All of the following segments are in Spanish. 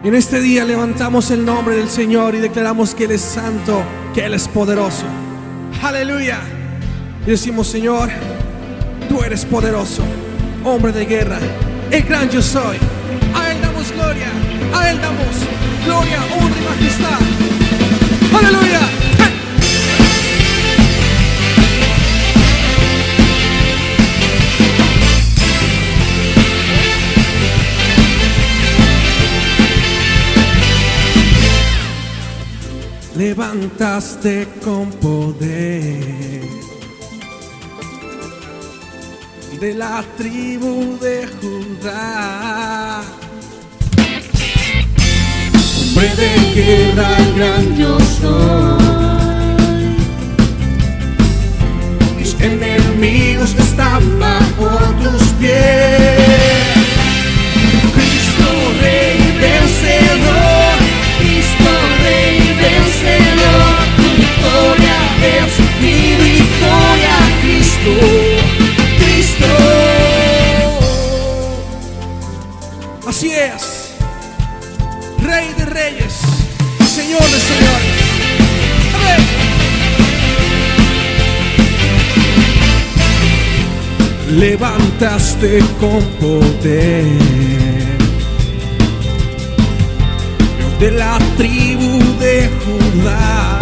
En este día levantamos el nombre del Señor y declaramos que Él es santo, que Él es poderoso. Aleluya. Y decimos: Señor, tú eres poderoso, hombre de guerra, el gran yo soy. A Él damos gloria, a Él damos gloria, honra y majestad. Aleluya. ¡Hey! Levantaste con poder de la tribu de Judá, hombre de guerra, el gran yo soy. Mis enemigos están bajo tus pies. Cristo Rey vencedor, Cristo Rey vencedor, tu victoria es mi victoria, Cristo, Cristo. Así es, Rey de reyes, Señor de señores. Amén. Levantaste con poder de la tribu de Judá,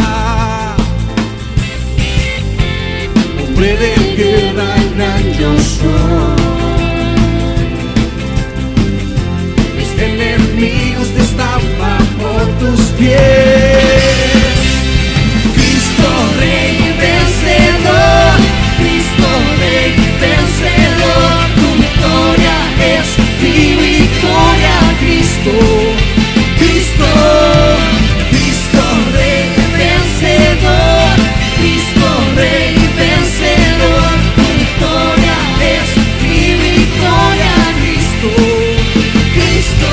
hombre de guerra, gran yo soy. Mis enemigos están bajo tus pies. Cristo Rey vencedor, Cristo Rey vencedor, tu victoria es mi victoria, Cristo, Cristo, Cristo Rey vencedor, Cristo Rey vencedor, tu victoria es mi victoria, Cristo, Cristo.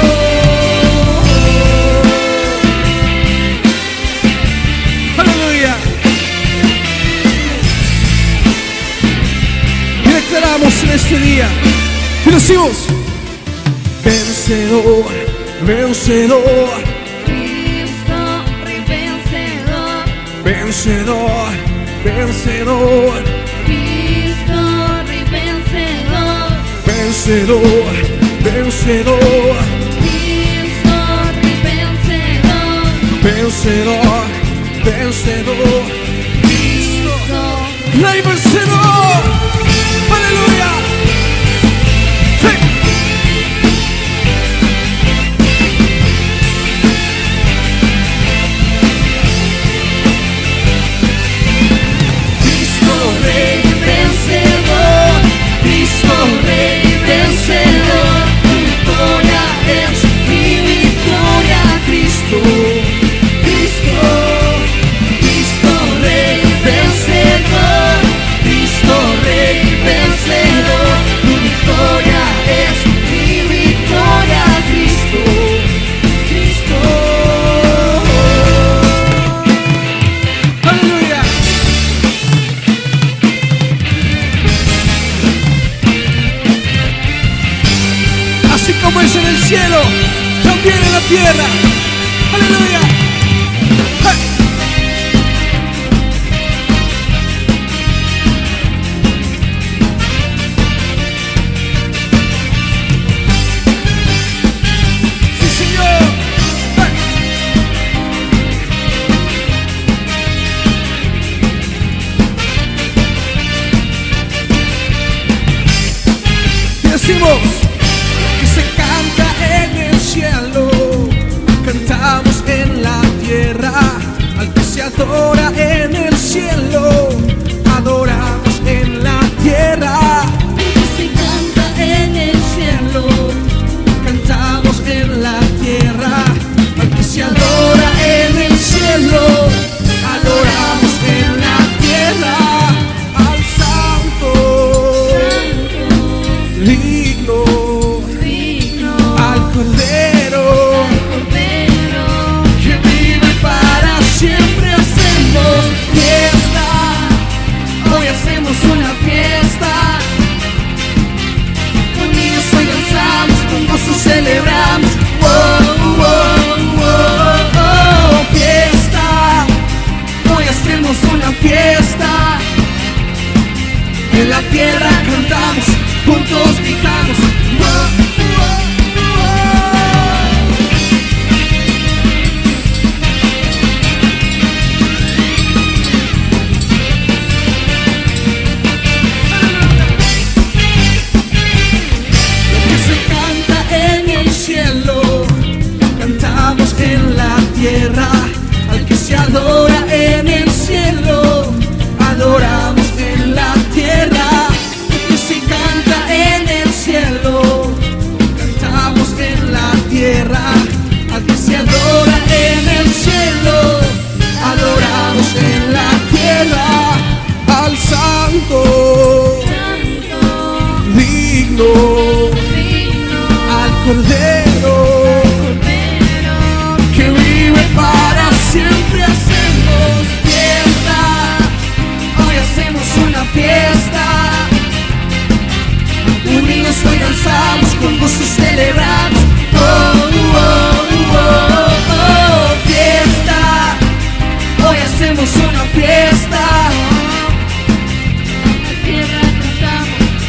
Aleluya. Y declaramos en este día y decimos: vencedor, vencedor, Cristo Rey vencedor, vencedor, vencedor, Cristo Rey vencedor, vencedor, vencedor, Cristo Rey vencedor, vencedor, vencedor, Cristo, Cristo Rey vencedor. Aleluya. Sí. Cristo Rey vencedor, Cristo Rey vencedor, tu victoria es mi victoria, Cristo, Cristo, Cristo Rey vencedor, Cristo Rey vencedor, tu victoria es mi victoria, Cristo, Cristo. Aleluya. Así como es en el cielo, también en la tierra. Aleluya. ¡Hey! Sí, Señor. ¡Hey! Y decimos que se canta en el cielo, cantamos en la tierra, al que se adora en el cielo, adoramos en la tierra. Se canta en el cielo, Cantamos en la tierra, al que se adora en el cielo, adoramos en la tierra, al santo, digno, digno, al cordero, Cordero, que vive para siempre, hacemos se adora en el cielo, adoramos en la tierra. Y se canta en el cielo, cantamos en la tierra. Al que se adora en el cielo, adoramos en la tierra. Al santo, digno, al cordero que vive para siempre. Hacemos fiesta, hoy hacemos una fiesta. Unidos hoy danzamos, con gozo celebramos. Oh, oh, oh, oh, oh, fiesta, hoy hacemos una fiesta.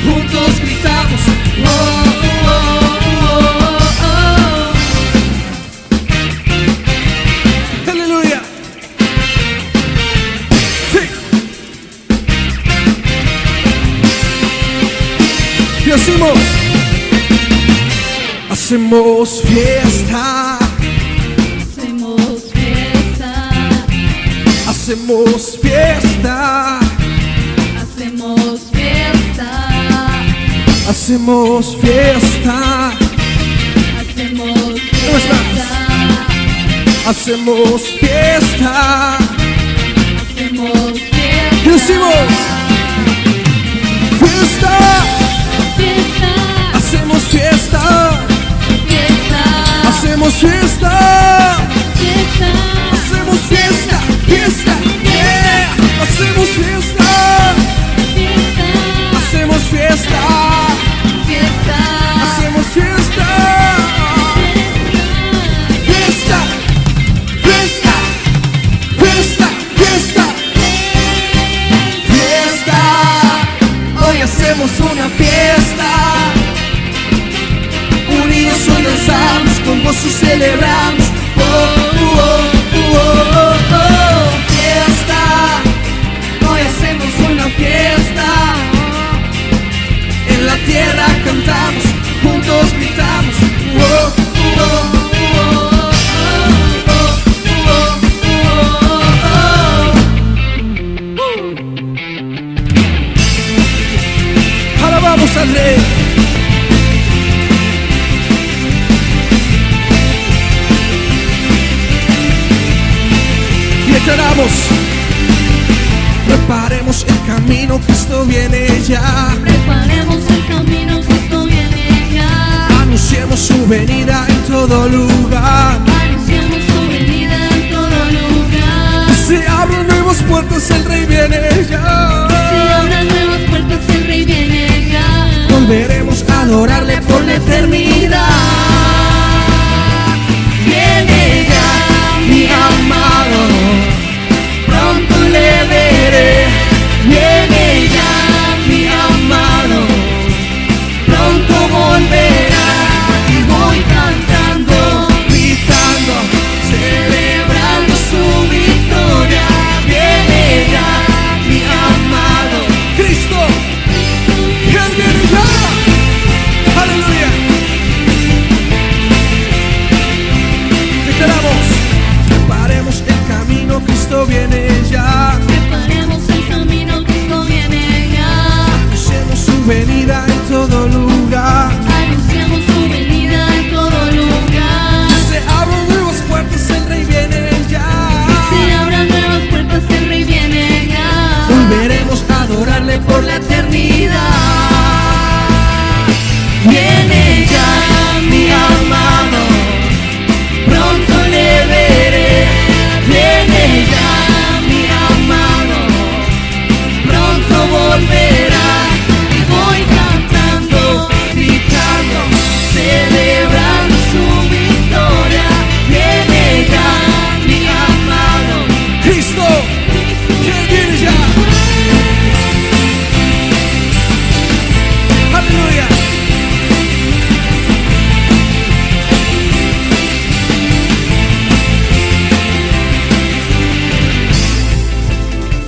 Juntos gritamos, oh, oh, oh, oh, oh. Aleluya. Sí. Y hacemos fiesta. Hacemos fiesta. Hacemos fiesta. Hacemos fiesta. Hacemos fiesta. Hacemos ¿Cómo estás? fiesta. Hacemos fiesta. Hacemos fiesta. ¿Qué decimos? Fiesta. Fiesta. Hacemos fiesta. Fiesta. Hacemos fiesta. Fiesta. Hacemos fiesta. Fiesta. Yeah. Hacemos fiesta. Fiesta. Hacemos fiesta. Fiesta. Hacemos fiesta. Fiesta. Fiesta. Fiesta. Fiesta. Fiesta. Hoy hacemos una fiesta. Unidos hoy danzamos, con gozo celebramos. Oh, oh, oh, oh, oh. Fiesta. Hoy hacemos una fiesta. En la tierra cantamos, juntos gritamos. Oh, oh, oh, oh, oh, oh. Alabamos al Rey. Y declaramos: preparemos el camino, Cristo viene ya. Preparemos el camino, Cristo viene ya. Anunciemos su venida en todo lugar. Anunciamos su venida en todo lugar. Se abren nuevas puertas, el Rey viene ya. Se abran nuevas puertas, el Rey viene ya. Volveremos a adorarle por la eternidad. Viene ya mi amado, pronto le veré. Viene ya mi amado, pronto volverá. Y voy cantando, gritando, celebrando su victoria. Viene ya mi amado, Cristo, Él viene ya. Aleluya. Declaramos: preparemos el camino, Cristo viene ya. Preparemos el camino, Cristo viene ya. Anunciemos su venida en todo lugar. Anunciamos su venida en todo lugar. Se abran nuevas puertas, el Rey viene ya. Se abran nuevas puertas, el Rey viene ya. Volveremos a adorarle por la eternidad. Viene ya mi amado, pronto le veré. Viene ya mi amado, pronto volverá. Y voy cantando, gritando, celebrando su victoria. Viene ya mi amado, Cristo, que viene ya. Aleluya.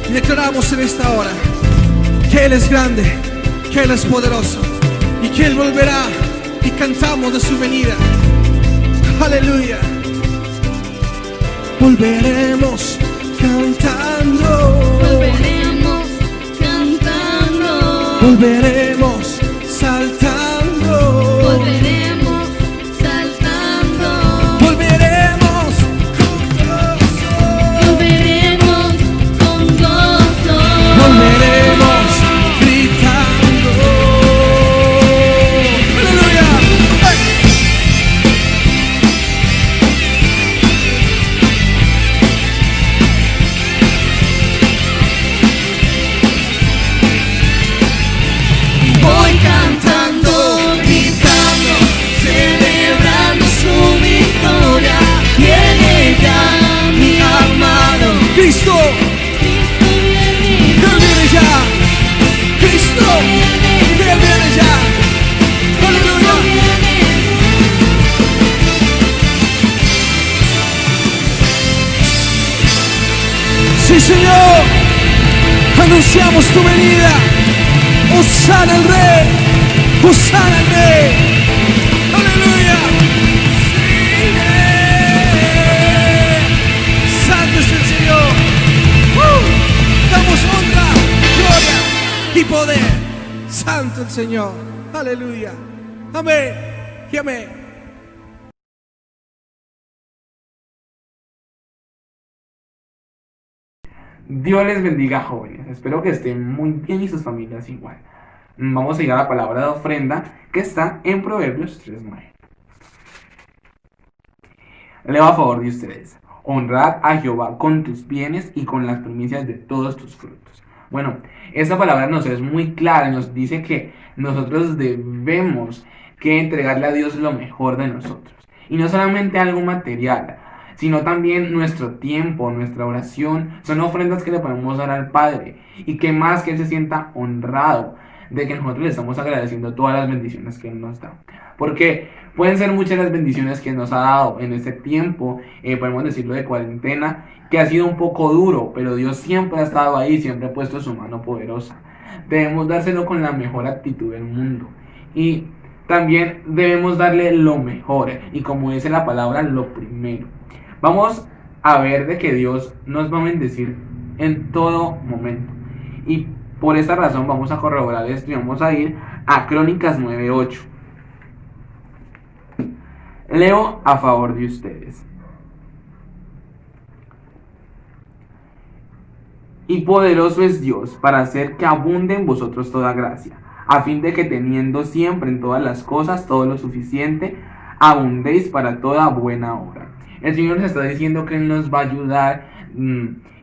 Y declaramos en esta hora que Él es grande, que Él es poderoso y que Él volverá, y cantamos de su venida. Aleluya. Volveremos volveremos saltando, volveremos saltando, volveremos con gozo, volveremos con gozo, volveremos gritando. ¡Aleluya! voy cantando, gritando, celebrando su victoria. Viene ya mi amado, Cristo, Cristo viene, Él viene ya. Cristo, Él viene ya. ¡Aleluya! Sí, Señor, anunciamos tu venida. Hosana el Rey, Hosana el Rey. Aleluya. Sí. Santo es el Señor. Damos honra, gloria y poder. Santo el Señor. Aleluya. Amén y amén. Dios les bendiga, jóvenes. Espero que estén muy bien y sus familias igual. Vamos a llegar a la palabra de ofrenda que está en Proverbios 3:9. Leo a favor de ustedes. Honrad a Jehová con tus bienes y con las primicias de todos tus frutos. Bueno, esta palabra nos es muy clara, nos dice que nosotros debemos que entregarle a Dios lo mejor de nosotros. Y no solamente algo material, sino también nuestro tiempo, nuestra oración. Son ofrendas que le podemos dar al Padre. Y que más que Él se sienta honrado de que nosotros le estamos agradeciendo todas las bendiciones que Él nos da. Porque pueden ser muchas las bendiciones que nos ha dado en este tiempo, podemos decirlo de cuarentena, que ha sido un poco duro, pero Dios siempre ha estado ahí, siempre ha puesto su mano poderosa. Debemos dárselo con la mejor actitud del mundo. Y también debemos darle lo mejor, y como dice la palabra, lo primero. Vamos a ver de que Dios nos va a bendecir en todo momento. Y por esta razón vamos a corroborar esto y vamos a ir a Crónicas 9:8. Leo a favor de ustedes. Y poderoso es Dios para hacer que abunde en vosotros toda gracia, a fin de que teniendo siempre en todas las cosas todo lo suficiente, abundéis para toda buena obra. El Señor nos está diciendo que Él nos va a ayudar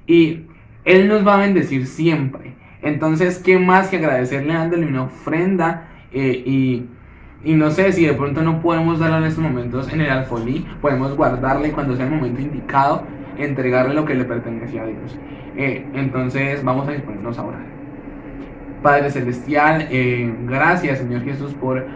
y Él nos va a bendecir siempre. Entonces, ¿qué más que agradecerle dándole una ofrenda? Y no sé si de pronto no podemos darla en estos momentos en el alfolí, podemos guardarla y cuando sea el momento indicado, entregarle lo que le pertenece a Dios. Entonces, vamos a disponernos a orar. Padre Celestial, gracias, Señor Jesús, por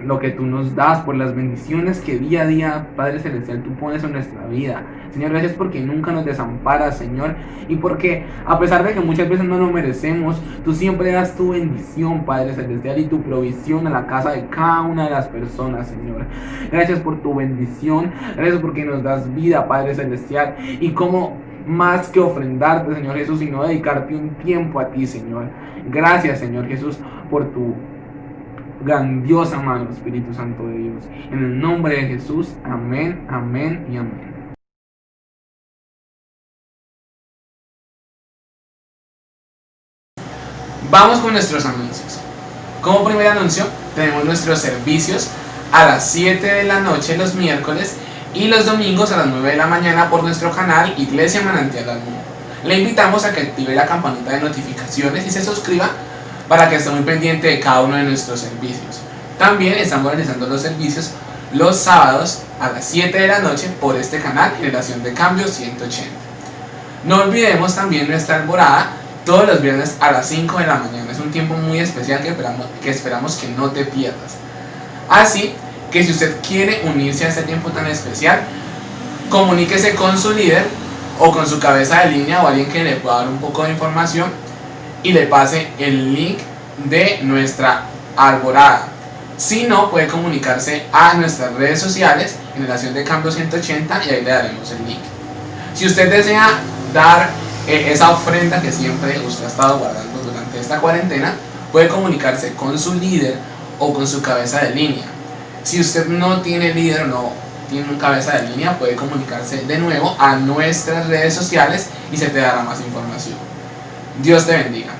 lo que tú nos das, por las bendiciones que día a día, Padre Celestial, tú pones en nuestra vida. Señor, gracias porque nunca nos desamparas, Señor, y porque a pesar de que muchas veces no lo merecemos, tú siempre das tu bendición, Padre Celestial, y tu provisión a la casa de cada una de las personas, Señor. Gracias por tu bendición, gracias porque nos das vida, Padre Celestial, y como más que ofrendarte, Señor Jesús, sino dedicarte un tiempo a ti, Señor. Gracias, Señor Jesús, por tu grandiosa mano, Espíritu Santo de Dios. En el nombre de Jesús, amén, amén y amén. Vamos con nuestros anuncios. Como primer anuncio, tenemos nuestros servicios a las 7 de la noche los miércoles y los domingos a las 9 de la mañana por nuestro canal Iglesia Manantial al Mundo. Le invitamos a que active la campanita de notificaciones y se suscriba para que esté muy pendiente de cada uno de nuestros servicios. También estamos realizando los servicios los sábados a las 7 de la noche por este canal Generación de Cambio 180. No olvidemos también nuestra alborada todos los viernes a las 5 de la mañana. Es un tiempo muy especial que esperamos que no te pierdas. Así que si usted quiere unirse a este tiempo tan especial, comuníquese con su líder o con su cabeza de línea o alguien que le pueda dar un poco de información y le pase el link de nuestra alborada. Si no, puede comunicarse a nuestras redes sociales, Generación de Cambio 180, y ahí le daremos el link. Si usted desea dar esa ofrenda que siempre usted ha estado guardando durante esta cuarentena, puede comunicarse con su líder o con su cabeza de línea. Si usted no tiene líder o no tiene un cabeza de línea, puede comunicarse de nuevo a nuestras redes sociales y se te dará más información. Dios te bendiga.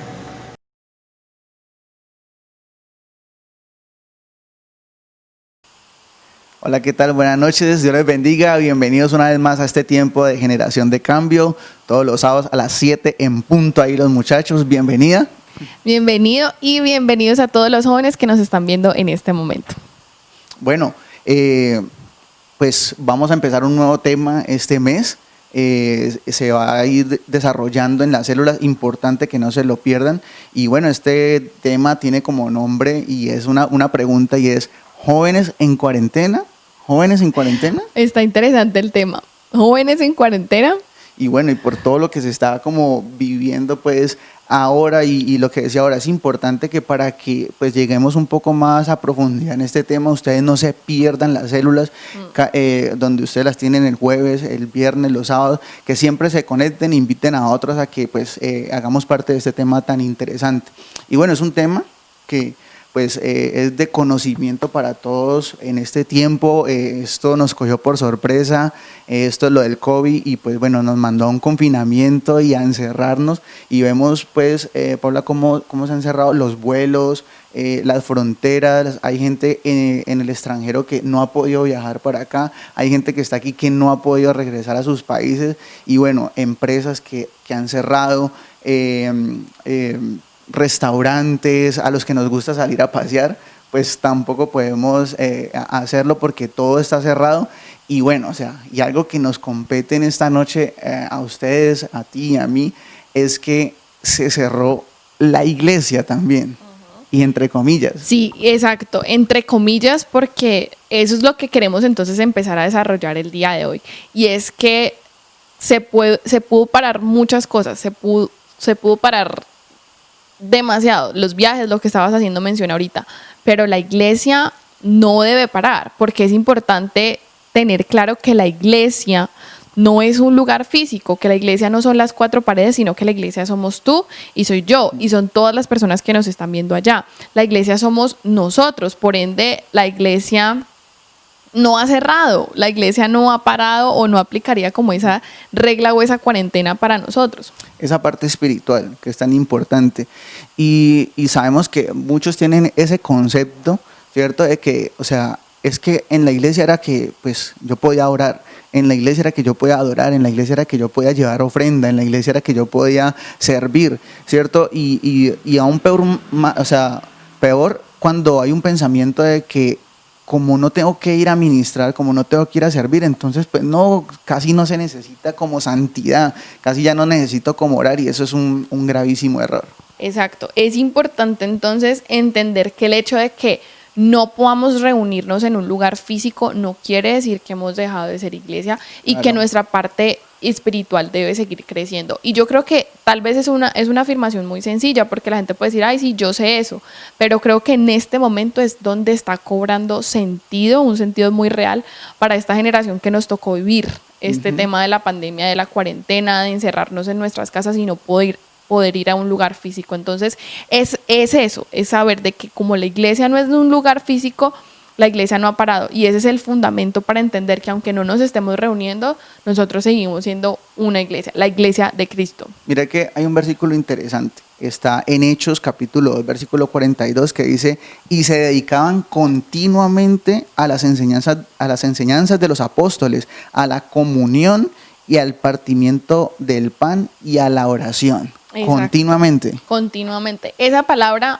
Hola, ¿qué tal? Buenas noches, Dios les bendiga, bienvenidos una vez más a este tiempo de Generación de Cambio, todos los sábados a las 7 en punto, ahí los muchachos, bienvenida. Bienvenido y bienvenidos a todos los jóvenes que nos están viendo en este momento. Bueno, pues vamos a empezar un nuevo tema este mes, se va a ir desarrollando en las células, importante que no se lo pierdan, y bueno, este tema tiene como nombre y es una pregunta y es, ¿jóvenes en cuarentena? ¿Jóvenes en cuarentena? Está interesante el tema. Jóvenes en cuarentena. Y bueno, y por todo lo que se está como viviendo pues ahora y lo que decía ahora, es importante que para que pues lleguemos un poco más a profundidad en este tema, ustedes no se pierdan las células donde ustedes las tienen el jueves, el viernes, los sábados, que siempre se conecten, inviten a otros a que pues hagamos parte de este tema tan interesante. Y bueno, es un tema que pues es de conocimiento para todos en este tiempo. Esto nos cogió por sorpresa, esto es lo del COVID y pues bueno, nos mandó a un confinamiento y a encerrarnos y vemos pues, Paula, cómo se han cerrado los vuelos, las fronteras, hay gente en el extranjero que no ha podido viajar para acá, hay gente que está aquí que no ha podido regresar a sus países y bueno, empresas que han cerrado, restaurantes, a los que nos gusta salir a pasear, pues tampoco podemos hacerlo porque todo está cerrado. Y bueno, o sea, y algo que nos compete en esta noche a ustedes, a ti y a mí, es que se cerró la iglesia también. Y entre comillas. Sí, exacto, entre comillas, porque eso es lo que queremos entonces empezar a desarrollar el día de hoy. Y es que se pudo parar muchas cosas, se pudo parar demasiado, los viajes, lo que estabas haciendo mención ahorita, pero la iglesia no debe parar, porque es importante tener claro que la iglesia no es un lugar físico, que la iglesia no son las cuatro paredes, sino que la iglesia somos tú y soy yo, y son todas las personas que nos están viendo allá. La iglesia somos nosotros, por ende, la iglesia no ha cerrado, la iglesia no ha parado o no aplicaría como esa regla o esa cuarentena para nosotros. Esa parte espiritual que es tan importante y sabemos que muchos tienen ese concepto, ¿cierto? De que, o sea, es que en la iglesia era que pues yo podía orar, en la iglesia era que yo podía adorar, en la iglesia era que yo podía llevar ofrenda, en la iglesia era que yo podía servir, ¿cierto? Y aún peor, o sea, peor cuando hay un pensamiento de que como no tengo que ir a ministrar, como no tengo que ir a servir, entonces pues no, casi no se necesita como santidad, casi ya no necesito como orar y eso es un gravísimo error. Exacto, es importante entonces entender que el hecho de que no podamos reunirnos en un lugar físico no quiere decir que hemos dejado de ser iglesia y Claro. que nuestra parte espiritual debe seguir creciendo. Y yo creo que tal vez es una afirmación muy sencilla porque la gente puede decir, ay, sí, yo sé eso, pero creo que en este momento es donde está cobrando sentido, un sentido muy real para esta generación que nos tocó vivir este tema de la pandemia, de la cuarentena, de encerrarnos en nuestras casas y no poder ir a un lugar físico. Entonces es eso, es saber de que como la iglesia no es un lugar físico, la iglesia no ha parado y ese es el fundamento para entender que aunque no nos estemos reuniendo, nosotros seguimos siendo una iglesia, la iglesia de Cristo. Mira que hay un versículo interesante, está en Hechos capítulo 2, versículo 42 que dice, y se dedicaban continuamente a las enseñanzas de los apóstoles, a la comunión y al partimiento del pan y a la oración. Exacto. Continuamente. Esa palabra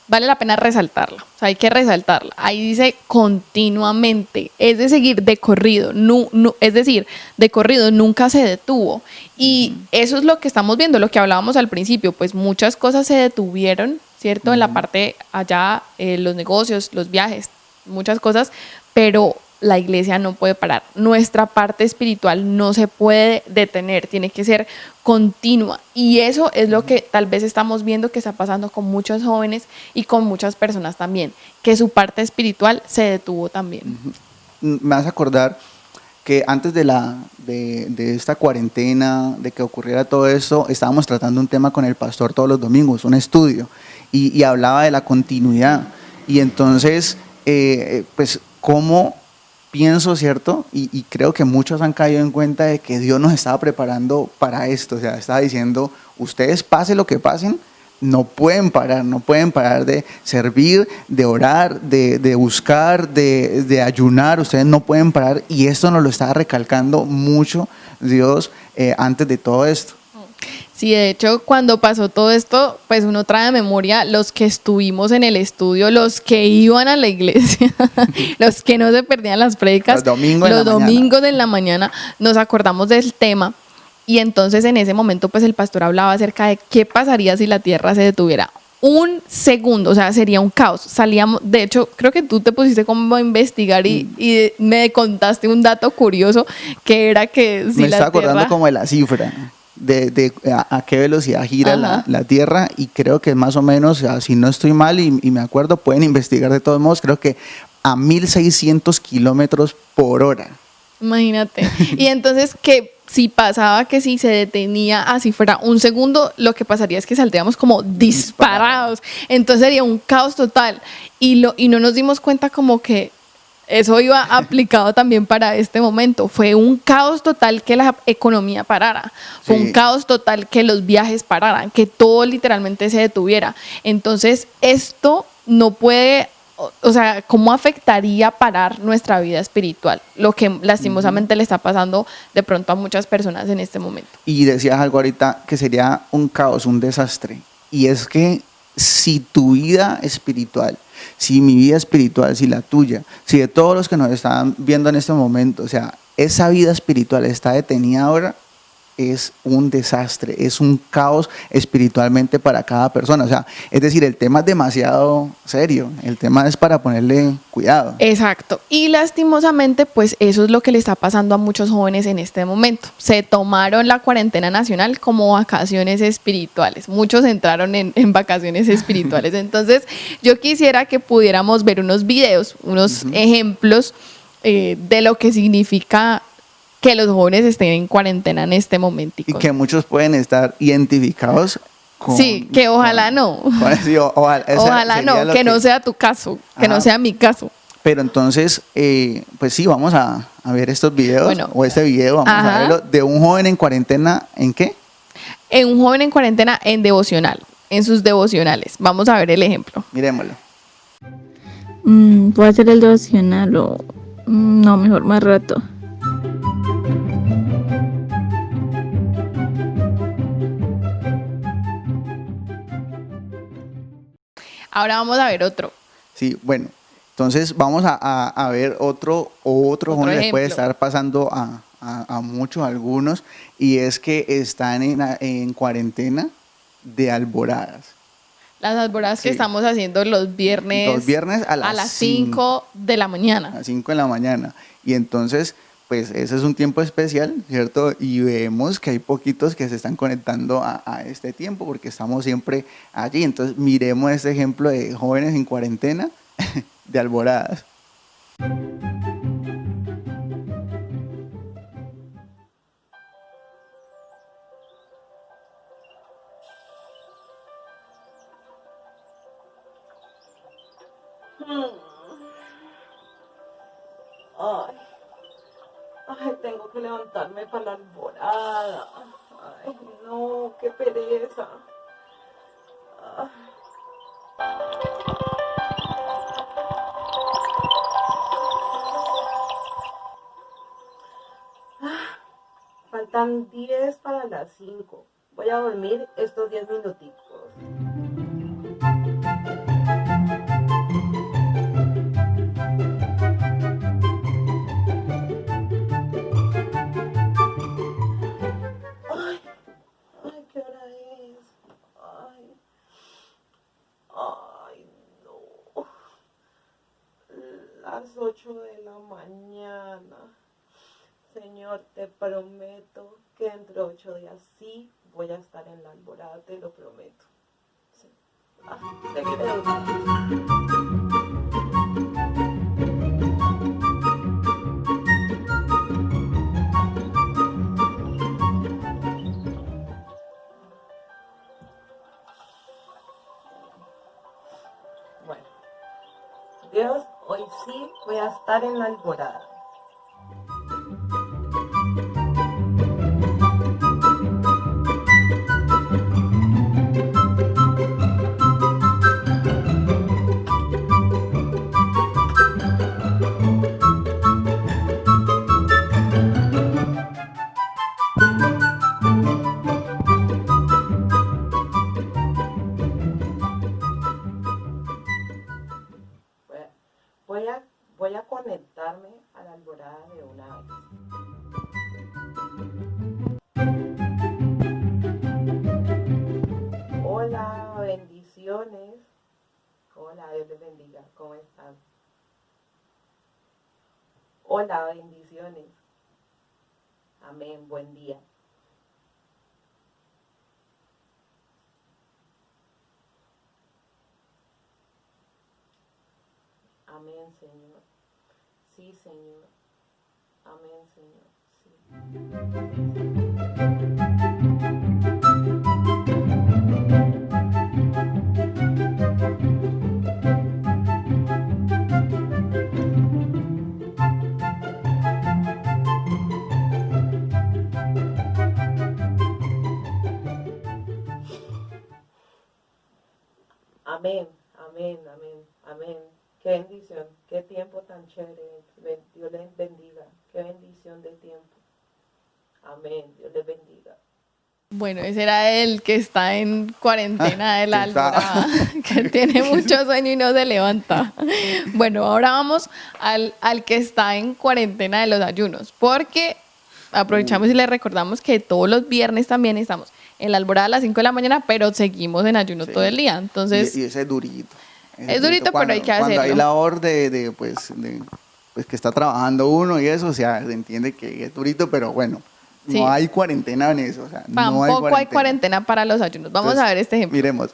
vale la pena resaltarla, o sea, hay que resaltarla. Ahí dice continuamente, es decir, de corrido, de corrido, nunca se detuvo. Y eso es lo que estamos viendo, lo que hablábamos al principio, pues muchas cosas se detuvieron, ¿cierto? En la parte allá, los negocios, los viajes, muchas cosas, pero la iglesia no puede parar. Nuestra parte espiritual no se puede detener, tiene que ser continua. Y eso es lo que tal vez estamos viendo que está pasando con muchos jóvenes y con muchas personas también, que su parte espiritual se detuvo también. Me vas a acordar que antes de esta cuarentena, de que ocurriera todo esto, estábamos tratando un tema con el pastor todos los domingos, un estudio, y hablaba de la continuidad. Y entonces, pues, ¿cómo pienso, cierto? Y creo que muchos han caído en cuenta de que Dios nos estaba preparando para esto. O sea, estaba diciendo, ustedes pase lo que pasen, no pueden parar de servir, de orar, de buscar, de ayunar, ustedes no pueden parar. Y esto nos lo estaba recalcando mucho Dios antes de todo esto. Sí, de hecho, cuando pasó todo esto, pues uno trae a memoria los que estuvimos en el estudio, los que iban a la iglesia, los que no se perdían las prédicas, Los domingos en la mañana, nos acordamos del tema. Y entonces en ese momento pues el pastor hablaba acerca de qué pasaría si la tierra se detuviera un segundo, o sea, sería un caos. Salíamos, de hecho, creo que tú te pusiste como a investigar y me contaste un dato curioso que era que si Me la estaba acordando tierra... como de la cifra, de a qué velocidad gira la Tierra, y creo que más o menos, o sea, si no estoy mal y me acuerdo, pueden investigar de todos modos, creo que a 1.600 kilómetros por hora. Imagínate. Y entonces que si pasaba que si se detenía así fuera un segundo, lo que pasaría es que saldríamos como disparados. Entonces sería un caos total. Y no nos dimos cuenta como que eso iba aplicado también para este momento. Fue un caos total que la economía parara. Fue un caos total que los viajes pararan, que todo literalmente se detuviera. Entonces esto no puede... O sea, ¿cómo afectaría parar nuestra vida espiritual? Lo que lastimosamente le está pasando de pronto a muchas personas en este momento. Y decías algo ahorita que sería un caos, un desastre. Y es que si tu vida espiritual, si mi vida espiritual, si la tuya, si de todos los que nos están viendo en este momento, o sea, esa vida espiritual está detenida ahora, es un desastre, es un caos espiritualmente para cada persona. O sea, es decir, el tema es demasiado serio, el tema es para ponerle cuidado. Exacto. Y lastimosamente, pues eso es lo que le está pasando a muchos jóvenes en este momento. Se tomaron la cuarentena nacional como vacaciones espirituales. Muchos entraron en vacaciones espirituales. Entonces, yo quisiera que pudiéramos ver unos videos, unos ejemplos de lo que significa que los jóvenes estén en cuarentena en este momentico. Y que muchos pueden estar identificados con... Sí, que ojalá no. Sí, Ojalá no, que no sea tu caso, que no sea mi caso. Pero entonces, pues sí, vamos a ver estos videos, Bueno, o este video, vamos a verlo, de un joven en cuarentena, ¿en qué? En un joven en cuarentena en devocional, en sus devocionales. Vamos a ver el ejemplo. Miremoslo. ¿Puedo hacer el devocional o...? No, mejor más rato. Ahora vamos a ver otro. Sí, bueno, entonces vamos a ver otro joven le puede estar pasando a muchos, a algunos, y es que están en cuarentena de alboradas. Las alboradas que estamos haciendo los viernes a las 5 de la mañana. A las 5 de la mañana. Y entonces, pues ese es un tiempo especial, ¿cierto? Y vemos que hay poquitos que se están conectando a este tiempo porque estamos siempre allí. Entonces, miremos este ejemplo de jóvenes en cuarentena de alboradas. Ay, tengo que levantarme para la alborada. Ay, no, qué pereza. Faltan 10 para las 5. Voy a dormir estos 10 minuticos. Ay, ¿qué hora es? Ay, no. Las 8 de la mañana. Señor, te prometo que dentro de 8 días sí voy a estar en la alborada, te lo prometo. Sí. Seguiré durmiendo. Dios, hoy sí voy a estar en la alborada. Voy a, voy a conectarme a la alborada de una vez. Hola, bendiciones. Hola, Dios les bendiga. ¿Cómo están? Hola, bendiciones. Amén, buen día. Amén, Señor. Sí, Señor. Amén, Señor. Sí. Amén, amén, amén, amén. Qué bendición, qué tiempo tan chévere. Dios les bendiga. Qué bendición de tiempo. Amén, Dios les bendiga. Bueno, ese era el que está en cuarentena de la que está- alborada, que tiene mucho sueño y no se levanta. Bueno, ahora vamos al que está en cuarentena de los ayunos, porque aprovechamos y le recordamos que todos los viernes también estamos en la alborada a las 5 de la mañana, pero seguimos en ayuno Sí. todo el día. Entonces, Y ese es durito. Es durito, pero hay que Cuando hay hacerlo. labor pues que está trabajando uno y eso, o sea, se entiende que es durito, pero bueno, Sí. no hay cuarentena en eso. O sea, no tampoco hay cuarentena para los ayunos. Vamos Entonces, a ver este ejemplo. Miremos.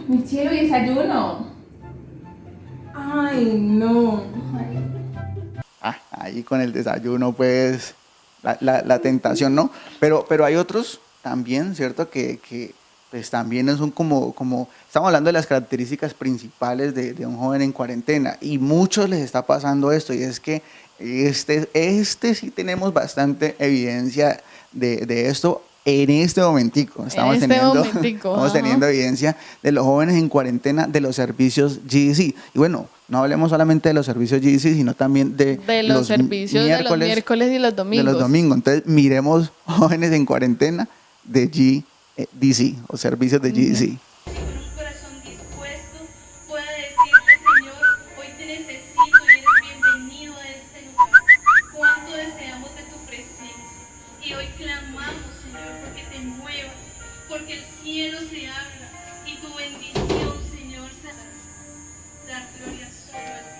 Mi cielo y desayuno. Ay, no. Ahí con el desayuno, pues, la tentación, ¿no? Pero hay otros también, ¿cierto? Que pues también son como, estamos hablando de las características principales de un joven en cuarentena, y muchos les está pasando esto, y es que este sí tenemos bastante evidencia de esto en este momentico. Estamos teniendo evidencia de los jóvenes en cuarentena de los servicios GDC. Y bueno, no hablemos solamente de los servicios GDC, sino también de los servicios de los miércoles y los domingos. De los domingos. Entonces, miremos jóvenes en cuarentena de GDC o servicios de GDC. Con un corazón dispuesto pueda decirle, Señor, hoy te necesito y eres bienvenido a este lugar. Cuánto deseamos de tu presencia. Y hoy clamamos, Señor, porque te muevas, porque el cielo se abra y tu bendición, Señor, se haga. Dar gloria solo a ti.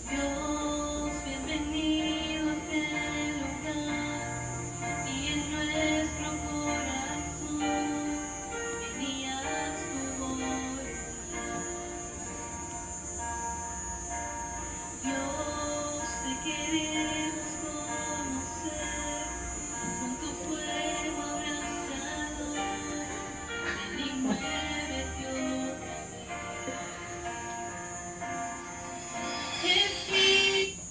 Dios, bienvenido a este lugar y en nuestro corazón venías tu voluntad. Dios, te queremos conocer con tu fuego abrazador. Ven y muévete otra vez. Espíritu.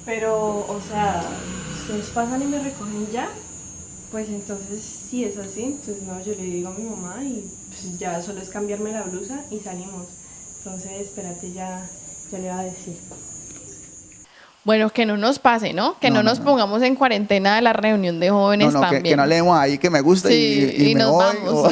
Pero, o sea, ¿ustedes pasan y me recogen ya? Pues entonces, si es así, entonces no, yo le digo a mi mamá y pues, ya solo es cambiarme la blusa y salimos. Entonces, espérate, ya le voy a decir. Bueno, que no nos pase, ¿no? Que no nos pongamos en cuarentena de la reunión de jóvenes también. Que no leemos ahí que me gusta Sí, y me nos voy, vamos.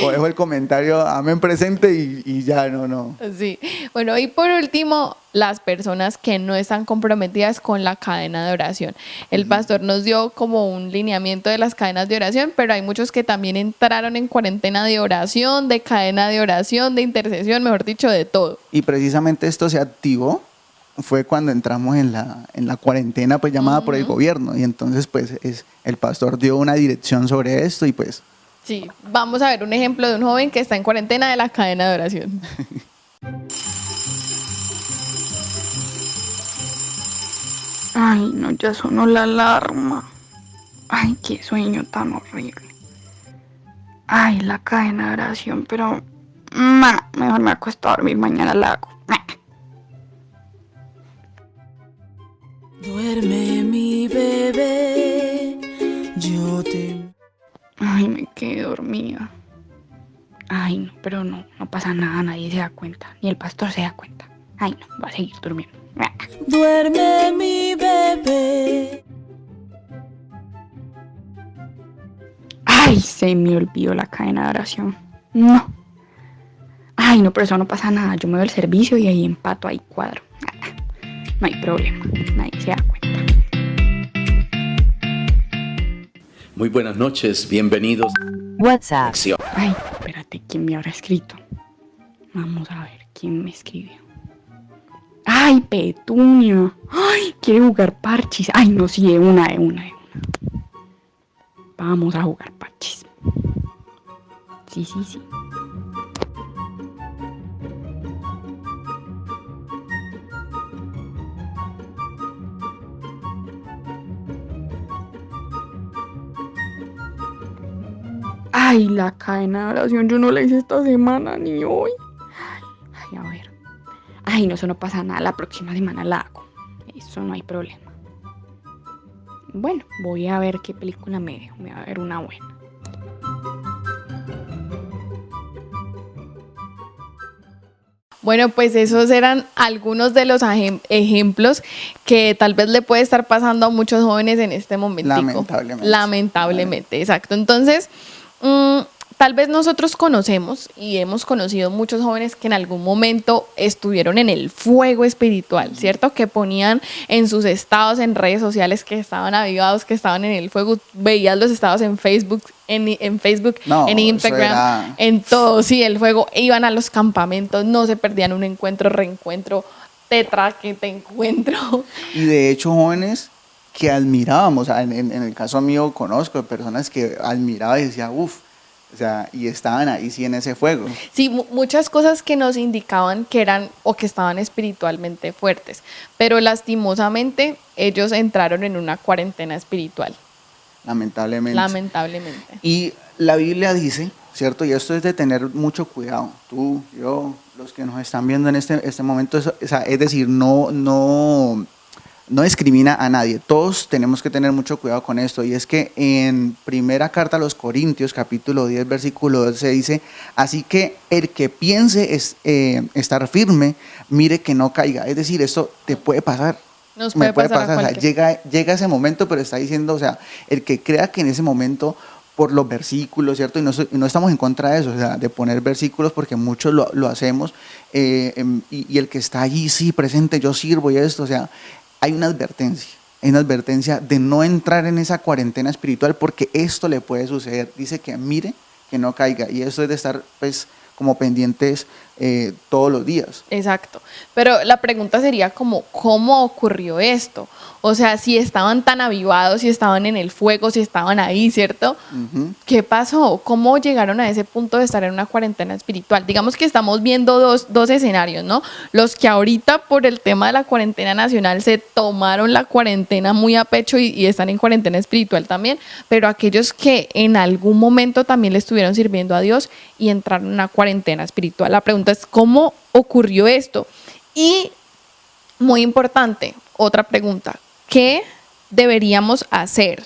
o dejo el comentario, amén presente y ya, no. Sí. Bueno, y por último, las personas que no están comprometidas con la cadena de oración. El pastor nos dio como un lineamiento de las cadenas de oración, pero hay muchos que también entraron en cuarentena de oración, de cadena de oración, de intercesión, mejor dicho, de todo. Y precisamente esto se activó fue cuando entramos en la cuarentena pues llamada por el gobierno, y entonces pues el pastor dio una dirección sobre esto y pues... Sí, vamos a ver un ejemplo de un joven que está en cuarentena de la cadena de oración. Ay, no, ya sonó la alarma. Ay, qué sueño tan horrible. Ay, la cadena de oración, pero... mejor me acuesto a dormir, mañana la hago. Duerme mi bebé, yo te... Ay, me quedé dormida. Ay, no, pero no pasa nada, nadie se da cuenta, ni el pastor se da cuenta. Ay, no, va a seguir durmiendo. Duerme mi bebé. Ay, se me olvidó la cadena de oración. No. Ay, no, pero eso no pasa nada. Yo me voy al servicio y ahí empato, ahí cuadro. No hay problema, nadie se da cuenta. Muy buenas noches, bienvenidos. WhatsApp. Ay, espérate, ¿quién me habrá escrito? Vamos a ver, ¿quién me escribió? Ay, Petunia. Ay, quiere jugar parchis. Ay, no, sí, de una. Vamos a jugar parchis. Sí. Ay, la cadena de oración yo no la hice esta semana ni hoy. Ay, a ver. Ay, no, eso no pasa nada. La próxima semana la hago. Eso no hay problema. Bueno, voy a ver qué película me dejo. Me voy a ver una buena. Bueno, pues esos eran algunos de los ejemplos que tal vez le puede estar pasando a muchos jóvenes en este momentico. Lamentablemente, exacto. Entonces, tal vez nosotros conocemos y hemos conocido muchos jóvenes que en algún momento estuvieron en el fuego espiritual, ¿cierto? Que ponían en sus estados en redes sociales que estaban avivados, que estaban en el fuego. Veías los estados en Facebook, en Instagram, en todo, sí, el fuego. Iban a los campamentos, no se perdían un encuentro, reencuentro, que te encuentro. Y de hecho, jóvenes que admirábamos, o sea, en el caso mío conozco personas que admiraba y decía, uff, o sea, y estaban ahí sí en ese fuego. Sí, muchas cosas que nos indicaban que eran o que estaban espiritualmente fuertes, pero lastimosamente ellos entraron en una cuarentena espiritual. Lamentablemente. Y la Biblia dice, ¿cierto? Y esto es de tener mucho cuidado. Tú, yo, los que nos están viendo en este momento, o sea, es decir, no discrimina a nadie. Todos tenemos que tener mucho cuidado con esto. Y es que en primera carta a los Corintios, capítulo 10, versículo 12, dice, así que el que piense estar firme, mire que no caiga. Es decir, esto te puede pasar. Me puede pasar. O sea, llega ese momento, pero está diciendo, o sea, el que crea que en ese momento, por los versículos, ¿cierto? Y no estamos en contra de eso, o sea, de poner versículos, porque muchos lo hacemos, y el que está allí, sí, presente, yo sirvo y esto, o sea, hay una advertencia de no entrar en esa cuarentena espiritual, porque esto le puede suceder. Dice que mire que no caiga, y eso es de estar, pues, como pendientes todos los días. Exacto, pero la pregunta sería como, ¿cómo ocurrió esto? O sea, si estaban tan avivados, si estaban en el fuego, si estaban ahí, ¿cierto? Uh-huh. ¿Qué pasó? ¿Cómo llegaron a ese punto de estar en una cuarentena espiritual? Digamos que estamos viendo dos escenarios, ¿no? Los que ahorita por el tema de la cuarentena nacional se tomaron la cuarentena muy a pecho y están en cuarentena espiritual también, pero aquellos que en algún momento también le estuvieron sirviendo a Dios y entraron en una cuarentena espiritual. La pregunta es, ¿cómo ocurrió esto? Y, muy importante, otra pregunta, ¿qué deberíamos hacer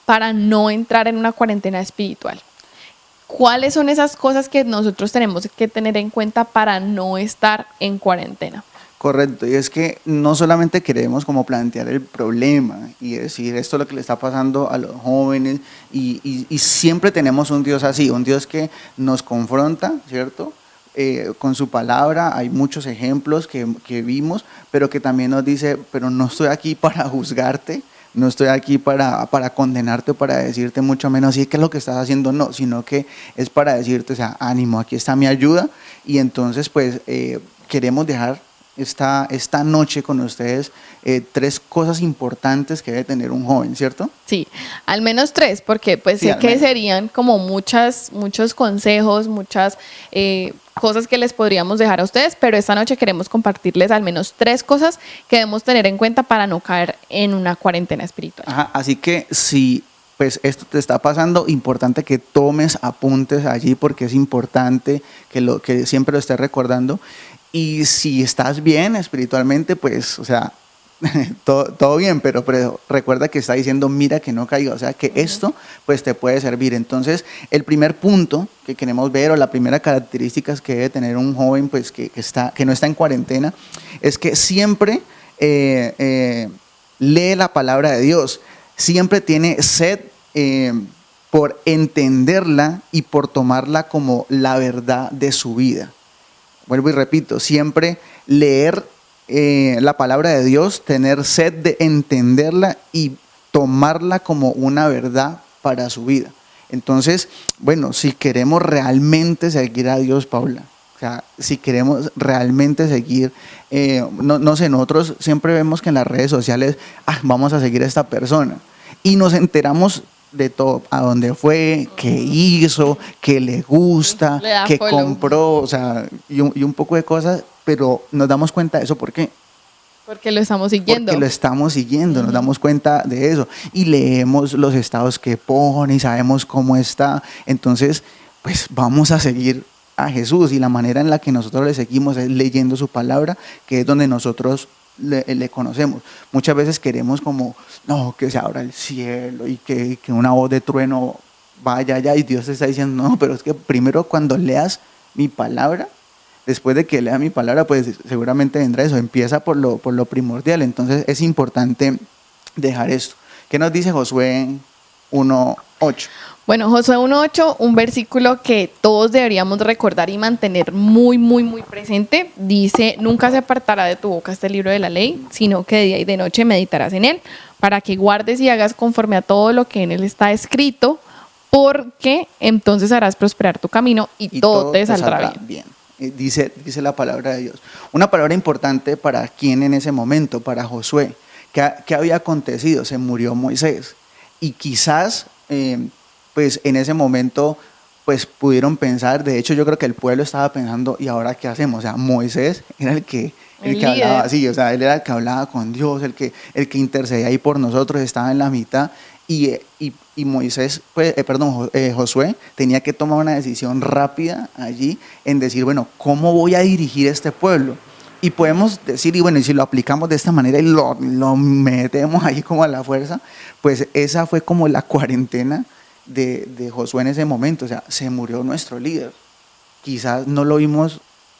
para no entrar en una cuarentena espiritual? ¿Cuáles son esas cosas que nosotros tenemos que tener en cuenta para no estar en cuarentena? Correcto, y es que no solamente queremos como plantear el problema y decir esto es lo que le está pasando a los jóvenes, y siempre tenemos un Dios así, un Dios que nos confronta, ¿cierto? Con su palabra. Hay muchos ejemplos que vimos, pero que también nos dice, pero no estoy aquí para juzgarte, no estoy aquí para condenarte o para decirte mucho menos, sí, ¿qué es lo que estás haciendo? No, sino que es para decirte, o sea, ánimo, aquí está mi ayuda. Y entonces pues queremos dejar esta noche con ustedes 3 cosas importantes que debe tener un joven, ¿cierto? Sí, al menos 3, porque pues Sí, sé al que menos. serían como muchos consejos, muchas cosas que les podríamos dejar a ustedes, pero esta noche queremos compartirles al menos 3 cosas que debemos tener en cuenta para no caer en una cuarentena espiritual. Ajá, así que si pues esto te está pasando, importante que tomes apuntes allí porque es importante que siempre lo estés recordando. Y si estás bien espiritualmente, pues, o sea, todo bien, pero recuerda que está diciendo, mira que no caiga, o sea, que esto pues te puede servir. Entonces, el primer punto que queremos ver, o la primera característica que debe tener un joven pues que no está en cuarentena, es que siempre lee la palabra de Dios, siempre tiene sed por entenderla y por tomarla como la verdad de su vida. Vuelvo y repito, siempre leer la palabra de Dios, tener sed de entenderla y tomarla como una verdad para su vida. Entonces, bueno, si queremos realmente seguir a Dios, Paula, o sea, si queremos realmente seguir, no sé, nosotros siempre vemos que en las redes sociales, vamos a seguir a esta persona y nos enteramos de todo, a dónde fue, qué hizo, qué le gusta, Le da qué follow. compró, o sea, y un poco de cosas, pero nos damos cuenta de eso, ¿por qué? Porque lo estamos siguiendo. Porque lo estamos siguiendo, nos damos cuenta de eso y leemos los estados que pone y sabemos cómo está. Entonces, pues vamos a seguir a Jesús y la manera en la que nosotros le seguimos es leyendo su palabra, que es donde nosotros le conocemos. Muchas veces queremos como, no, que se abra el cielo y que una voz de trueno vaya allá y Dios te está diciendo, no, pero es que primero cuando leas mi palabra, después de que lea mi palabra, pues seguramente vendrá eso, empieza por lo primordial. Entonces es importante dejar esto. ¿Qué nos dice Josué 1:8? Bueno, Josué 1:8, un versículo que todos deberíamos recordar y mantener muy, muy, muy presente. Dice, nunca se apartará de tu boca este libro de la ley, sino que de día y de noche meditarás en él, para que guardes y hagas conforme a todo lo que en él está escrito, porque entonces harás prosperar tu camino y todo te saldrá bien. Dice la palabra de Dios. Una palabra importante para quién en ese momento, para Josué. ¿Qué había acontecido? Se murió Moisés. Y quizás, pues en ese momento, pues pudieron pensar, de hecho yo creo que el pueblo estaba pensando, ¿y ahora qué hacemos? O sea, Moisés era el que hablaba así, o sea, él era el que hablaba con Dios, el que intercedía ahí por nosotros, estaba en la mitad. Y Moisés, Josué tenía que tomar una decisión rápida allí en decir, bueno, ¿cómo voy a dirigir este pueblo? Y podemos decir, y bueno, y si lo aplicamos de esta manera y lo metemos ahí como a la fuerza, pues esa fue como la cuarentena de Josué en ese momento. O sea, se murió nuestro líder. Quizás no lo vimos,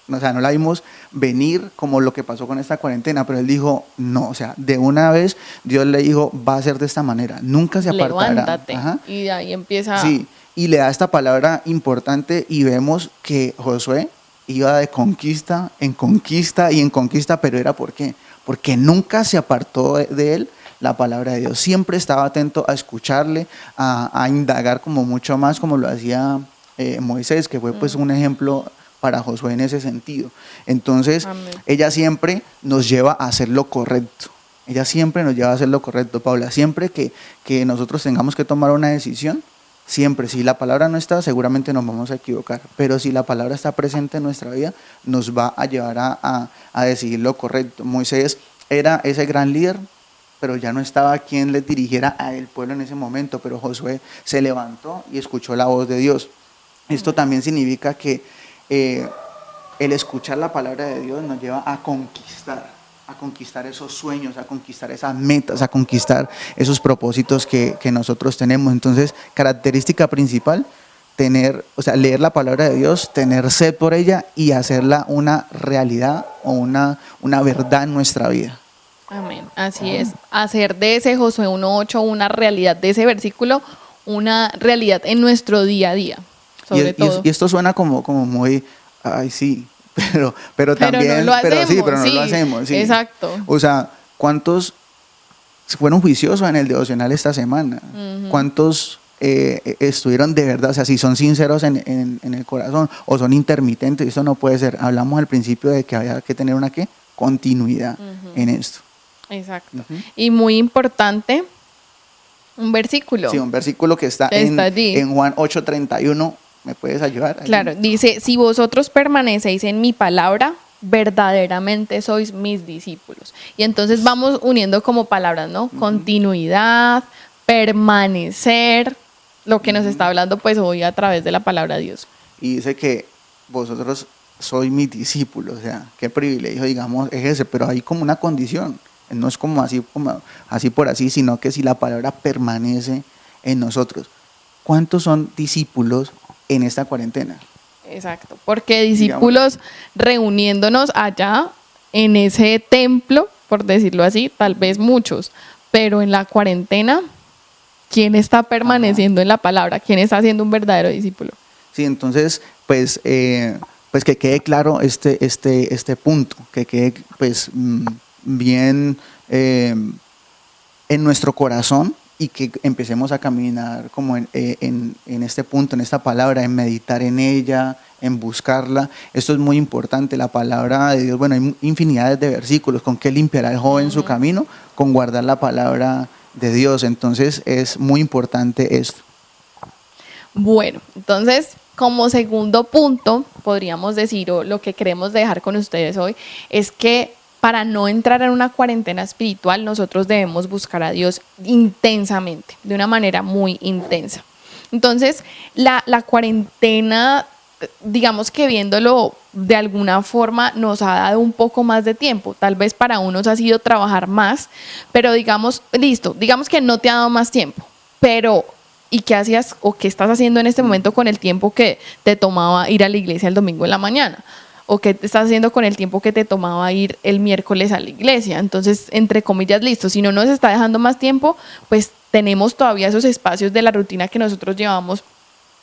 o sea, no la vimos venir como lo que pasó con esta cuarentena, pero él dijo, no, o sea, de una vez Dios le dijo, va a ser de esta manera, nunca se apartará. Levántate. Ajá. Y de ahí empieza. Sí, y le da esta palabra importante y vemos que Josué iba de conquista en conquista y en conquista, pero ¿era por qué? Porque nunca se apartó de él la palabra de Dios, siempre estaba atento a escucharle, a indagar como mucho más como lo hacía Moisés, que fue pues un ejemplo para Josué en ese sentido. Entonces, Amén. Ella siempre nos lleva a hacer lo correcto. Ella siempre nos lleva a hacer lo correcto, Paula. Siempre que nosotros tengamos que tomar una decisión, siempre, si la palabra no está, seguramente nos vamos a equivocar. Pero si la palabra está presente en nuestra vida, nos va a llevar a decidir lo correcto. Moisés era ese gran líder, pero ya no estaba quien le dirigiera al pueblo en ese momento. Pero Josué se levantó y escuchó la voz de Dios. Esto también significa que el escuchar la palabra de Dios nos lleva a conquistar esos sueños, a conquistar esas metas, a conquistar esos propósitos que nosotros tenemos. Entonces, característica principal, leer la palabra de Dios, tener sed por ella y hacerla una realidad o una verdad en nuestra vida. Amén, así es. Hacer de ese Josué 1:8 una realidad, de ese versículo, una realidad en nuestro día a día, sobre todo. Y esto suena como muy, ay sí, pero también, no lo hacemos, no lo hacemos. Sí. Exacto. O sea, ¿cuántos fueron juiciosos en el devocional esta semana? Uh-huh. ¿Cuántos estuvieron de verdad? O sea, si son sinceros en el corazón o son intermitentes, eso no puede ser. Hablamos al principio de que había que tener una continuidad en esto. Exacto. Y muy importante, un versículo. Sí, un versículo que está allí. en Juan 8:31. ¿Me puedes ayudar? Claro, dice, si vosotros permanecéis en mi palabra, verdaderamente sois mis discípulos. Y entonces vamos uniendo como palabras, ¿no? Continuidad, permanecer, lo que nos está hablando pues hoy a través de la palabra de Dios. Y dice que vosotros sois mis discípulos, o sea, qué privilegio, digamos, es ese, pero hay como una condición, no es como así por así, sino que si la palabra permanece en nosotros. ¿Cuántos son discípulos en esta cuarentena? Exacto, porque discípulos reuniéndonos allá en ese templo, por decirlo así, tal vez muchos, pero en la cuarentena, ¿quién está permaneciendo en la palabra? ¿Quién está siendo un verdadero discípulo? Sí, entonces, pues que quede claro este punto, que quede pues bien en nuestro corazón y que empecemos a caminar como en este punto, en esta palabra, en meditar en ella, en buscarla. Esto es muy importante, la palabra de Dios. Bueno, hay infinidades de versículos. ¿Con qué limpiará el joven su camino? Con guardar la palabra de Dios. Entonces es muy importante esto. Bueno, entonces como segundo punto, podríamos decir, o lo que queremos dejar con ustedes hoy, es que para no entrar en una cuarentena espiritual, nosotros debemos buscar a Dios intensamente, de una manera muy intensa. Entonces, la cuarentena, digamos que viéndolo de alguna forma, nos ha dado un poco más de tiempo. Tal vez para unos ha sido trabajar más, pero digamos que no te ha dado más tiempo, pero ¿y qué hacías o qué estás haciendo en este momento con el tiempo que te tomaba ir a la iglesia el domingo en la mañana? ¿O qué estás haciendo con el tiempo que te tomaba ir el miércoles a la iglesia? Entonces, entre comillas, listo, si no nos está dejando más tiempo, pues tenemos todavía esos espacios de la rutina que nosotros llevamos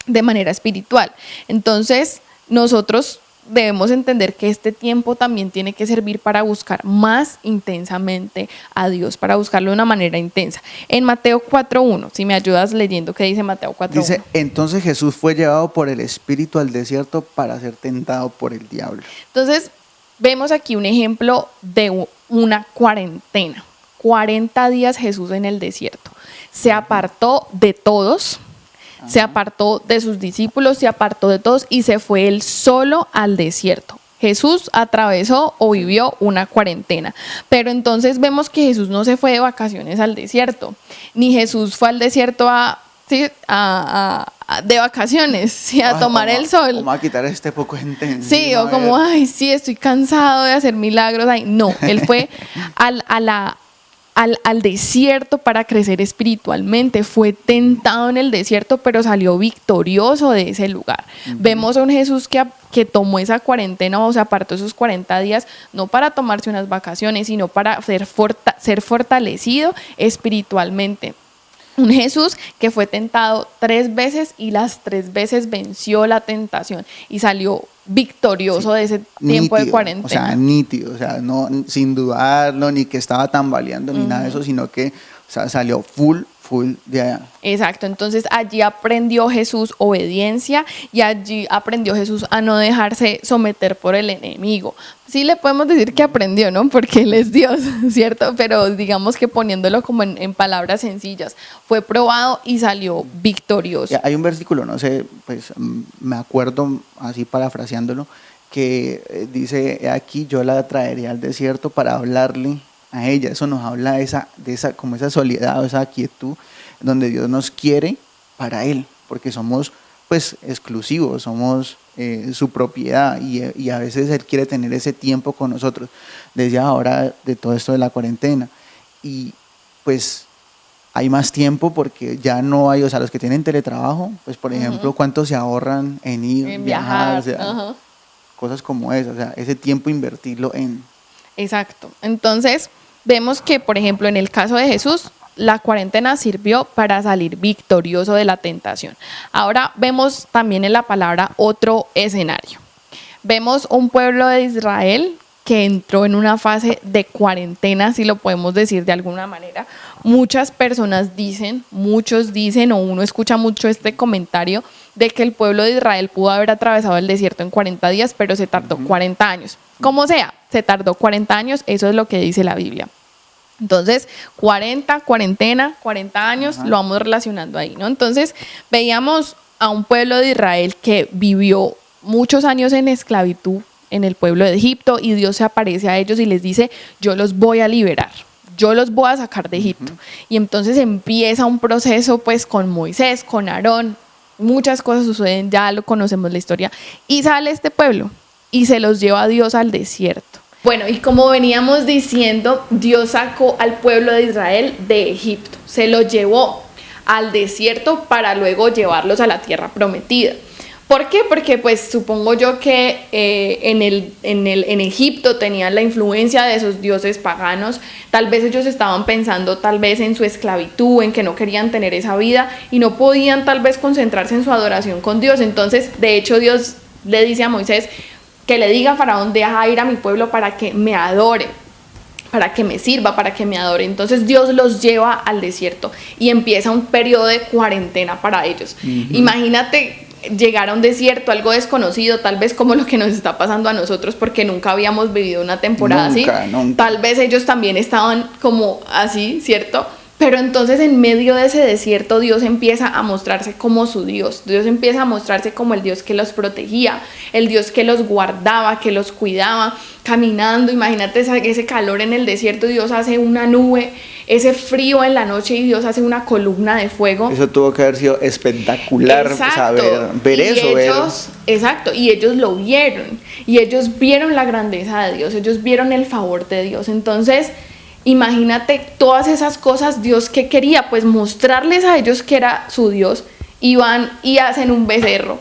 de manera espiritual. Entonces, nosotros debemos entender que este tiempo también tiene que servir para buscar más intensamente a Dios, para buscarlo de una manera intensa. En Mateo 4:1, si me ayudas leyendo, ¿qué dice Mateo 4:1? Dice, entonces Jesús fue llevado por el Espíritu al desierto para ser tentado por el diablo. Entonces, vemos aquí un ejemplo de una cuarentena. 40 días Jesús en el desierto. Se apartó de todos. Se apartó de sus discípulos, se apartó de todos y se fue él solo al desierto. Jesús atravesó o vivió una cuarentena. Pero entonces vemos que Jesús no se fue de vacaciones al desierto, ni Jesús fue al desierto de vacaciones, ¿sí? A tomar el sol. Vamos a quitar este poco de intensidad. Sí, o como, ay, sí, estoy cansado de hacer milagros. Ay, no, él fue al desierto para crecer espiritualmente, fue tentado en el desierto, pero salió victorioso de ese lugar. Vemos a un Jesús que tomó esa cuarentena o se apartó esos 40 días, no para tomarse unas vacaciones, sino para ser fortalecido espiritualmente. Un Jesús que fue tentado 3 veces y las 3 veces venció la tentación y salió victorioso de ese tiempo de cuarentena. O sea, nítido, o sea, no, sin dudarlo, ni que estaba tambaleando, ni nada de eso, sino que salió full de allá. Exacto, entonces allí aprendió Jesús obediencia y allí aprendió Jesús a no dejarse someter por el enemigo. Sí le podemos decir que aprendió, ¿no? Porque Él es Dios, ¿cierto? Pero digamos que poniéndolo como en palabras sencillas, fue probado y salió victorioso. Hay un versículo, no sé, pues me acuerdo así parafraseándolo, que dice, aquí yo la traeré al desierto para hablarle a ella. Eso nos habla de esa soledad, esa quietud donde Dios nos quiere para Él, porque somos pues exclusivos, somos su propiedad y a veces Él quiere tener ese tiempo con nosotros desde ahora de todo esto de la cuarentena. Y pues hay más tiempo porque ya no hay, o sea, los que tienen teletrabajo, pues por ejemplo, ¿cuánto se ahorran en ir, en viajar, o sea, cosas como esas, o sea, ese tiempo invertirlo en... Exacto. Entonces, vemos que, por ejemplo, en el caso de Jesús, la cuarentena sirvió para salir victorioso de la tentación. Ahora vemos también en la palabra otro escenario. Vemos un pueblo de Israel que entró en una fase de cuarentena, si lo podemos decir de alguna manera. Muchas personas dicen, muchos dicen, o uno escucha mucho este comentario de que el pueblo de Israel pudo haber atravesado el desierto en 40 días, pero se tardó 40 años. Como sea, se tardó 40 años, eso es lo que dice la Biblia. Entonces, 40, cuarentena, 40 años, lo vamos relacionando ahí, ¿no? Entonces, veíamos a un pueblo de Israel que vivió muchos años en esclavitud en el pueblo de Egipto, y Dios se aparece a ellos y les dice: yo los voy a liberar, yo los voy a sacar de Egipto. Y entonces empieza un proceso pues con Moisés, con Aarón, muchas cosas suceden, ya lo conocemos la historia, y sale este pueblo y se los lleva a Dios al desierto. Bueno, y como veníamos diciendo, Dios sacó al pueblo de Israel de Egipto, se lo llevó al desierto para luego llevarlos a la tierra prometida. ¿Por qué? Porque pues supongo yo que en Egipto tenían la influencia de esos dioses paganos. Tal vez ellos estaban pensando tal vez en su esclavitud, en que no querían tener esa vida y no podían tal vez concentrarse en su adoración con Dios. Entonces, de hecho, Dios le dice a Moisés que le diga a Faraón: deja ir a mi pueblo para que me adore, para que me sirva, para que me adore. Entonces Dios los lleva al desierto y empieza un periodo de cuarentena para ellos. Imagínate llegar a un desierto, algo desconocido, tal vez como lo que nos está pasando a nosotros, porque nunca habíamos vivido una temporada así. Tal vez ellos también estaban como así, ¿cierto? Pero entonces en medio de ese desierto Dios empieza a mostrarse como su Dios. Dios empieza a mostrarse como el Dios que los protegía, el Dios que los guardaba, que los cuidaba, caminando. Imagínate ese calor en el desierto, Dios hace una nube, ese frío en la noche y Dios hace una columna de fuego. Eso tuvo que haber sido espectacular, saber, ver eso. Exacto, y ellos lo vieron, y ellos vieron la grandeza de Dios, ellos vieron el favor de Dios. Entonces, imagínate todas esas cosas. Dios, ¿qué quería? Pues mostrarles a ellos que era su Dios. Y van y hacen un becerro.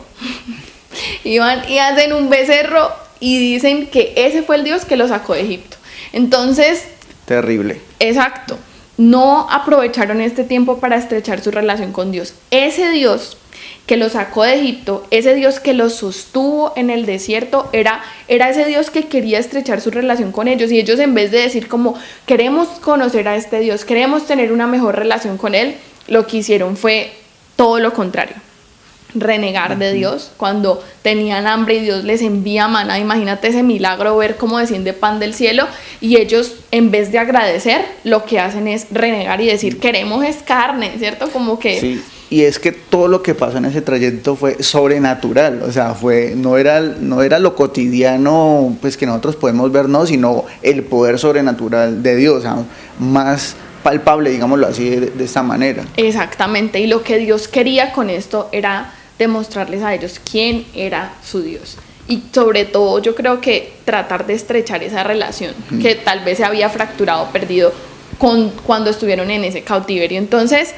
Y van y hacen un becerro y dicen que ese fue el Dios que los sacó de Egipto. Entonces, terrible. Exacto. No aprovecharon este tiempo para estrechar su relación con Dios. Ese Dios que los sacó de Egipto, ese Dios que los sostuvo en el desierto, era ese Dios que quería estrechar su relación con ellos. Y ellos, en vez de decir como queremos conocer a este Dios, queremos tener una mejor relación con Él, lo que hicieron fue todo lo contrario: renegar de Dios cuando tenían hambre y Dios les envía maná. Imagínate ese milagro, ver cómo desciende pan del cielo, y ellos, en vez de agradecer, lo que hacen es renegar y decir queremos es carne, ¿cierto? Como que... Sí. Y es que todo lo que pasó en ese trayecto fue sobrenatural, o sea, no era lo cotidiano pues que nosotros podemos ver, no, sino el poder sobrenatural de Dios, o sea, más palpable, digámoslo así, de esta manera. Exactamente, y lo que Dios quería con esto era demostrarles a ellos quién era su Dios. Y sobre todo yo creo que tratar de estrechar esa relación que tal vez se había fracturado, perdido cuando estuvieron en ese cautiverio. Entonces,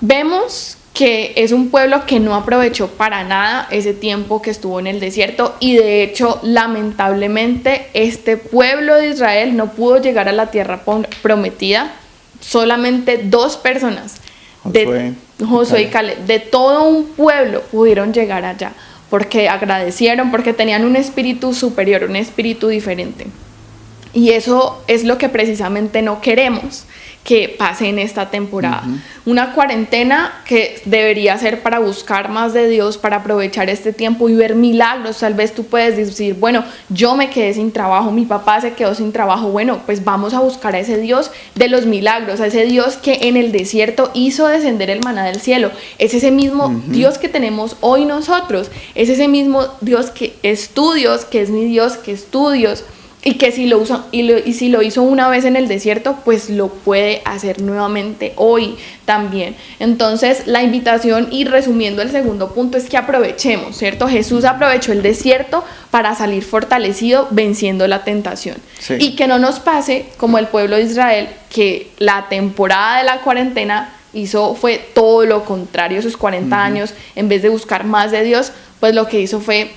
vemos que es un pueblo que no aprovechó para nada ese tiempo que estuvo en el desierto, y de hecho, lamentablemente, este pueblo de Israel no pudo llegar a la tierra prometida. Solamente 2 personas, Josué y Caleb, de todo un pueblo pudieron llegar allá, porque agradecieron, porque tenían un espíritu superior, un espíritu diferente. Y eso es lo que precisamente no queremos que pase en esta temporada. Una cuarentena que debería ser para buscar más de Dios, para aprovechar este tiempo y ver milagros. Tal vez tú puedes decir, bueno, yo me quedé sin trabajo, mi papá se quedó sin trabajo. Bueno, pues vamos a buscar a ese Dios de los milagros, a ese Dios que en el desierto hizo descender el maná del cielo. Es ese mismo Dios que tenemos hoy nosotros. Es ese mismo Dios que es tu Dios, que es mi Dios, que es tu Dios. Y que si lo hizo una vez en el desierto, pues lo puede hacer nuevamente hoy también. Entonces, la invitación, y resumiendo el segundo punto, es que aprovechemos, ¿cierto? Jesús aprovechó el desierto para salir fortalecido, venciendo la tentación. Sí. Y que no nos pase como el pueblo de Israel, que la temporada de la cuarentena fue todo lo contrario. Esos 40 años, en vez de buscar más de Dios, pues lo que hizo fue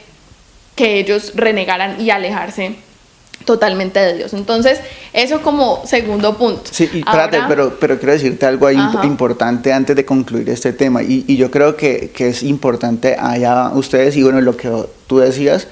que ellos renegaran y alejarse totalmente de Dios. Entonces, eso como segundo punto. Sí, y espérate, pero quiero decirte algo ahí importante antes de concluir este tema, y yo creo que es importante allá ustedes, y bueno, lo que tú decías,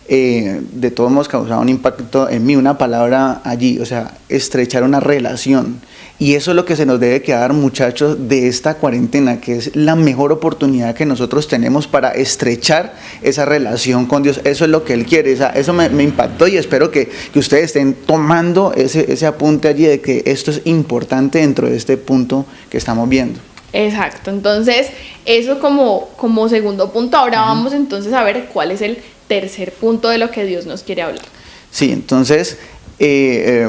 de todos modos causaba un impacto en mí, una palabra allí, o sea, estrechar una relación. Y eso es lo que se nos debe quedar, muchachos, de esta cuarentena, que es la mejor oportunidad que nosotros tenemos para estrechar esa relación con Dios. Eso es lo que Él quiere. O sea, eso me impactó, y espero que ustedes estén tomando ese apunte allí de que esto es importante dentro de este punto que estamos viendo. Exacto, entonces eso como segundo punto. Ahora vamos entonces a ver cuál es el tercer punto de lo que Dios nos quiere hablar. Sí, entonces,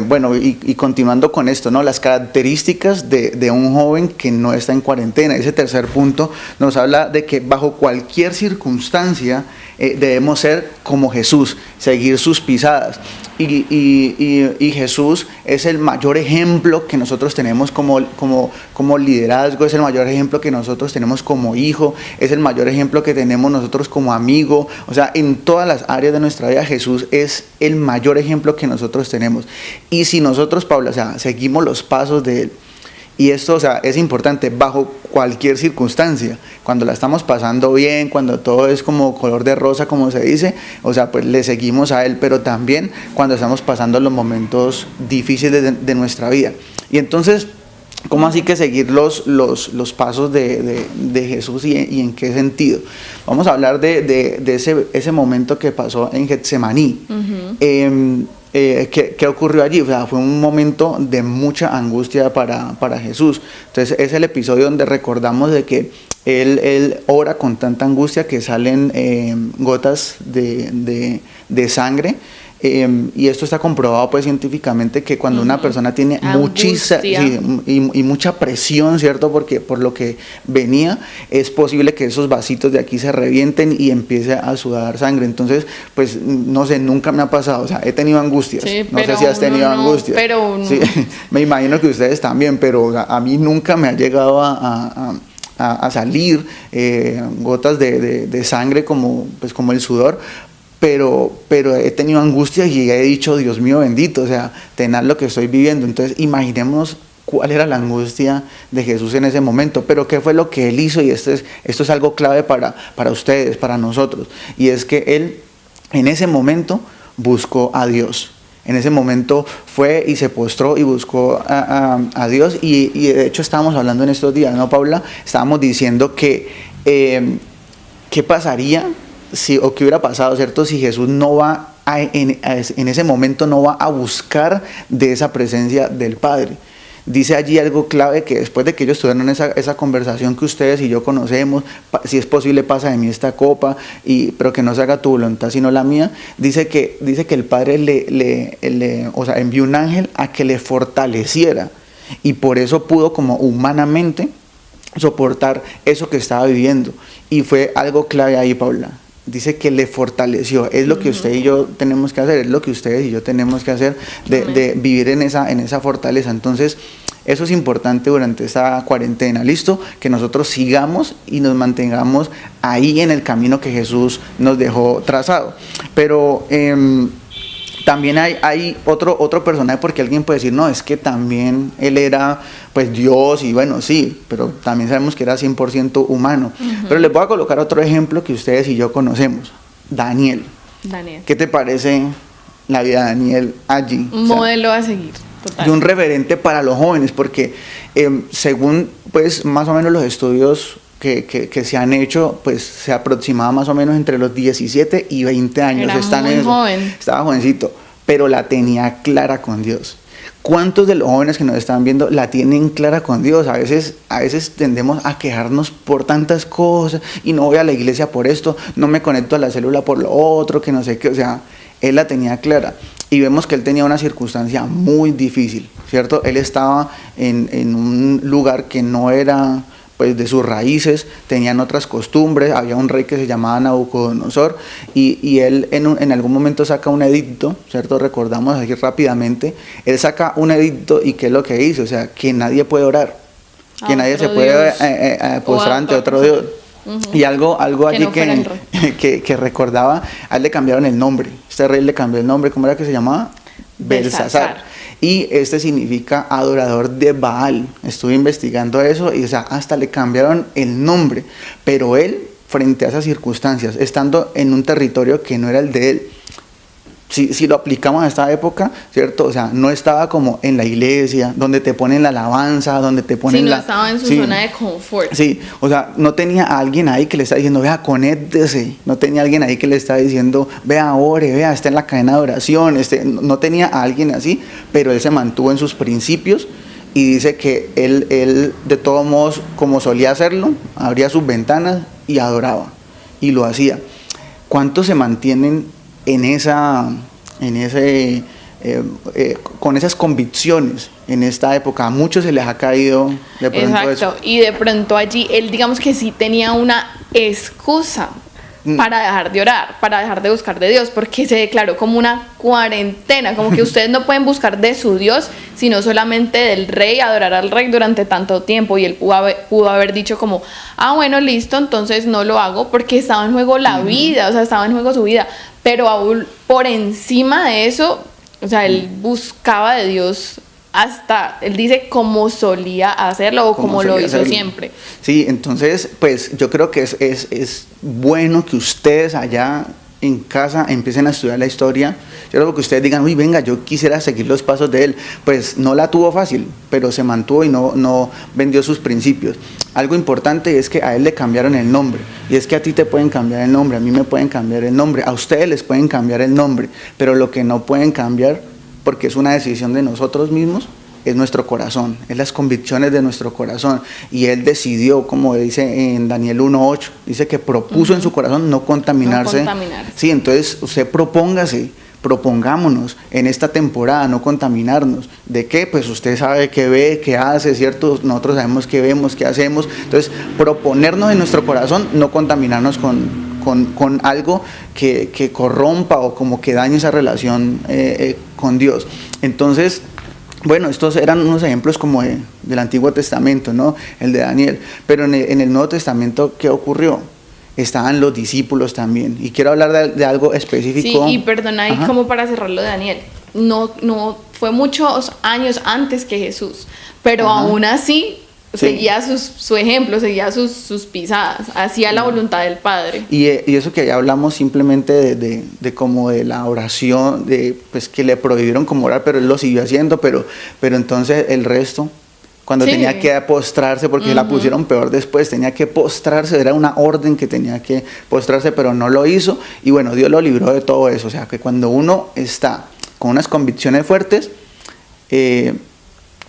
bueno, y continuando con esto, ¿no? Las características de un joven que no está en cuarentena. Ese tercer punto nos habla de que bajo cualquier circunstancia debemos ser como Jesús, seguir sus pisadas. Y Jesús es el mayor ejemplo que nosotros tenemos como liderazgo, es el mayor ejemplo que nosotros tenemos como hijo, es el mayor ejemplo que tenemos nosotros como amigo. O sea, en todas las áreas de nuestra vida Jesús es el mayor ejemplo que nosotros tenemos. Y si nosotros, Paula, o sea, seguimos los pasos de Él, y esto, o sea, es importante bajo cualquier circunstancia, cuando la estamos pasando bien, cuando todo es como color de rosa, como se dice, o sea, pues le seguimos a Él, pero también cuando estamos pasando los momentos difíciles de nuestra vida. Y entonces, ¿cómo así que seguir los pasos de Jesús y en qué sentido? Vamos a hablar de ese momento que pasó en Getsemaní. ¿Qué ocurrió allí? O sea, fue un momento de mucha angustia para Jesús. Entonces es el episodio donde recordamos de que él ora con tanta angustia que salen gotas de sangre. Y esto está comprobado pues científicamente, que cuando una persona tiene mucha presión, ¿cierto? Porque por lo que venía, es posible que esos vasitos de aquí se revienten y empiece a sudar sangre. Entonces, pues no sé, nunca me ha pasado, o sea, he tenido angustias, sí, no sé si has tenido angustias, sí, me imagino que ustedes también, pero a mí nunca me ha llegado a salir gotas de sangre como el sudor. Pero he tenido angustias y he dicho, Dios mío bendito, o sea, tenaz lo que estoy viviendo. Entonces imaginemos cuál era la angustia de Jesús en ese momento, pero qué fue lo que Él hizo. Y esto es algo clave para ustedes, para nosotros, y es que Él en ese momento buscó a Dios. En ese momento fue y se postró y buscó a Dios, y de hecho estábamos hablando en estos días, ¿no, Paula? Estábamos diciendo que ¿qué pasaría o qué hubiera pasado, ¿cierto? Si Jesús no va en ese momento no va a buscar de esa presencia del Padre. Dice allí algo clave, que después de que ellos tuvieron esa conversación que ustedes y yo conocemos, si es posible pasa de mí esta copa, pero que no se haga tu voluntad sino la mía. Dice que el Padre o sea, envió un ángel a que le fortaleciera, y por eso pudo como humanamente soportar eso que estaba viviendo. Y fue algo clave ahí, Paula. Dice que le fortaleció. Es lo que usted y yo tenemos que hacer, es lo que ustedes y yo tenemos que hacer, de vivir en esa fortaleza. Entonces, eso es importante durante esta cuarentena. ¿Listo? Que nosotros sigamos y nos mantengamos ahí en el camino que Jesús nos dejó trazado. Pero también hay otro personaje, porque alguien puede decir, no, es que también Él era pues Dios, y bueno, sí, pero también sabemos que era 100% humano. Pero les voy a colocar otro ejemplo que ustedes y yo conocemos, Daniel. ¿Qué te parece la vida de Daniel allí? Un modelo a seguir, total. Y un referente para los jóvenes, porque según pues más o menos los estudios que se han hecho, pues se aproximaba más o menos entre los 17 y 20 años. Era muy joven. Estaba jovencito, pero la tenía clara con Dios. ¿Cuántos de los jóvenes que nos están viendo la tienen clara con Dios? A veces tendemos a quejarnos por tantas cosas, y no voy a la iglesia por esto, no me conecto a la célula por lo otro, que no sé qué. O sea, él la tenía clara, y vemos que él tenía una circunstancia muy difícil, ¿cierto? Él estaba en un lugar que no era pues de sus raíces, tenían otras costumbres, había un rey que se llamaba Nabucodonosor, y él en algún momento saca un edicto, ¿cierto? Recordamos aquí rápidamente, él saca un edicto, y ¿qué es lo que dice? O sea, que nadie puede orar, que nadie se puede postrar ante otro Dios. Y algo allí que recordaba, a él le cambiaron el nombre, este rey le cambió el nombre, ¿cómo era que se llamaba? Belsasar. Y este significa adorador de Baal. Estuve investigando eso, y o sea, hasta le cambiaron el nombre. Pero él, frente a esas circunstancias, estando en un territorio que no era el de él, si lo aplicamos a esta época, ¿cierto? O sea, no estaba como en la iglesia, donde te ponen la alabanza, donde te ponen Sí, no la... estaba en su sí, zona de confort. Sí, o sea, no tenía a alguien ahí que le está diciendo, vea, conéctese. No tenía a alguien ahí que le está diciendo, vea, ore, vea, está en la cadena de oración. No tenía a alguien así, pero él se mantuvo en sus principios y dice que él de todos modos, como solía hacerlo, abría sus ventanas y adoraba. Y lo hacía. ¿Cuántos se mantienen con esas convicciones en esta época? A muchos se les ha caído de pronto Exacto, eso. y de pronto allí él digamos que sí tenía una excusa para dejar de orar, para dejar de buscar de Dios, porque se declaró como una cuarentena, como que ustedes no pueden buscar de su Dios, sino solamente del rey, adorar al rey durante tanto tiempo, y él pudo haber dicho como, bueno, listo, entonces no lo hago, porque estaba en juego la vida, o sea, estaba en juego su vida, pero aún por encima de eso, o sea, él buscaba de Dios hasta, él dice, como solía hacerlo o como lo hizo siempre. Sí, entonces, pues yo creo que es bueno que ustedes allá en casa empiecen a estudiar la historia. Yo creo que ustedes digan, uy, venga, yo quisiera seguir los pasos de él. Pues no la tuvo fácil, pero se mantuvo y no vendió sus principios. Algo importante es que a él le cambiaron el nombre. Y es que a ti te pueden cambiar el nombre, a mí me pueden cambiar el nombre, a ustedes les pueden cambiar el nombre, pero lo que no pueden cambiar, porque es una decisión de nosotros mismos, es nuestro corazón, es las convicciones de nuestro corazón. Y él decidió, como dice en Daniel 1:8, dice que propuso en su corazón no contaminarse. Sí, entonces usted propongámonos en esta temporada no contaminarnos. ¿De qué? Pues usted sabe qué ve, qué hace, ¿cierto? Nosotros sabemos qué vemos, qué hacemos. Entonces, proponernos en nuestro corazón no contaminarnos con algo que corrompa o como que dañe esa relación con Dios. Entonces, bueno, estos eran unos ejemplos como del Antiguo Testamento, ¿no? El de Daniel. Pero en el Nuevo Testamento, ¿qué ocurrió? Estaban los discípulos también. Y quiero hablar de algo específico. Sí, y perdona ahí como para cerrarlo de Daniel. No fue muchos años antes que Jesús, pero aún así seguía su ejemplo, seguía sus pisadas, hacía la voluntad del Padre. Y eso que ya hablamos simplemente de como de la oración, pues que le prohibieron como orar, pero él lo siguió haciendo, pero entonces el resto, cuando tenía que postrarse, porque la pusieron peor después, tenía que postrarse, era una orden que tenía que postrarse, pero no lo hizo, y bueno, Dios lo libró de todo eso. O sea, que cuando uno está con unas convicciones fuertes,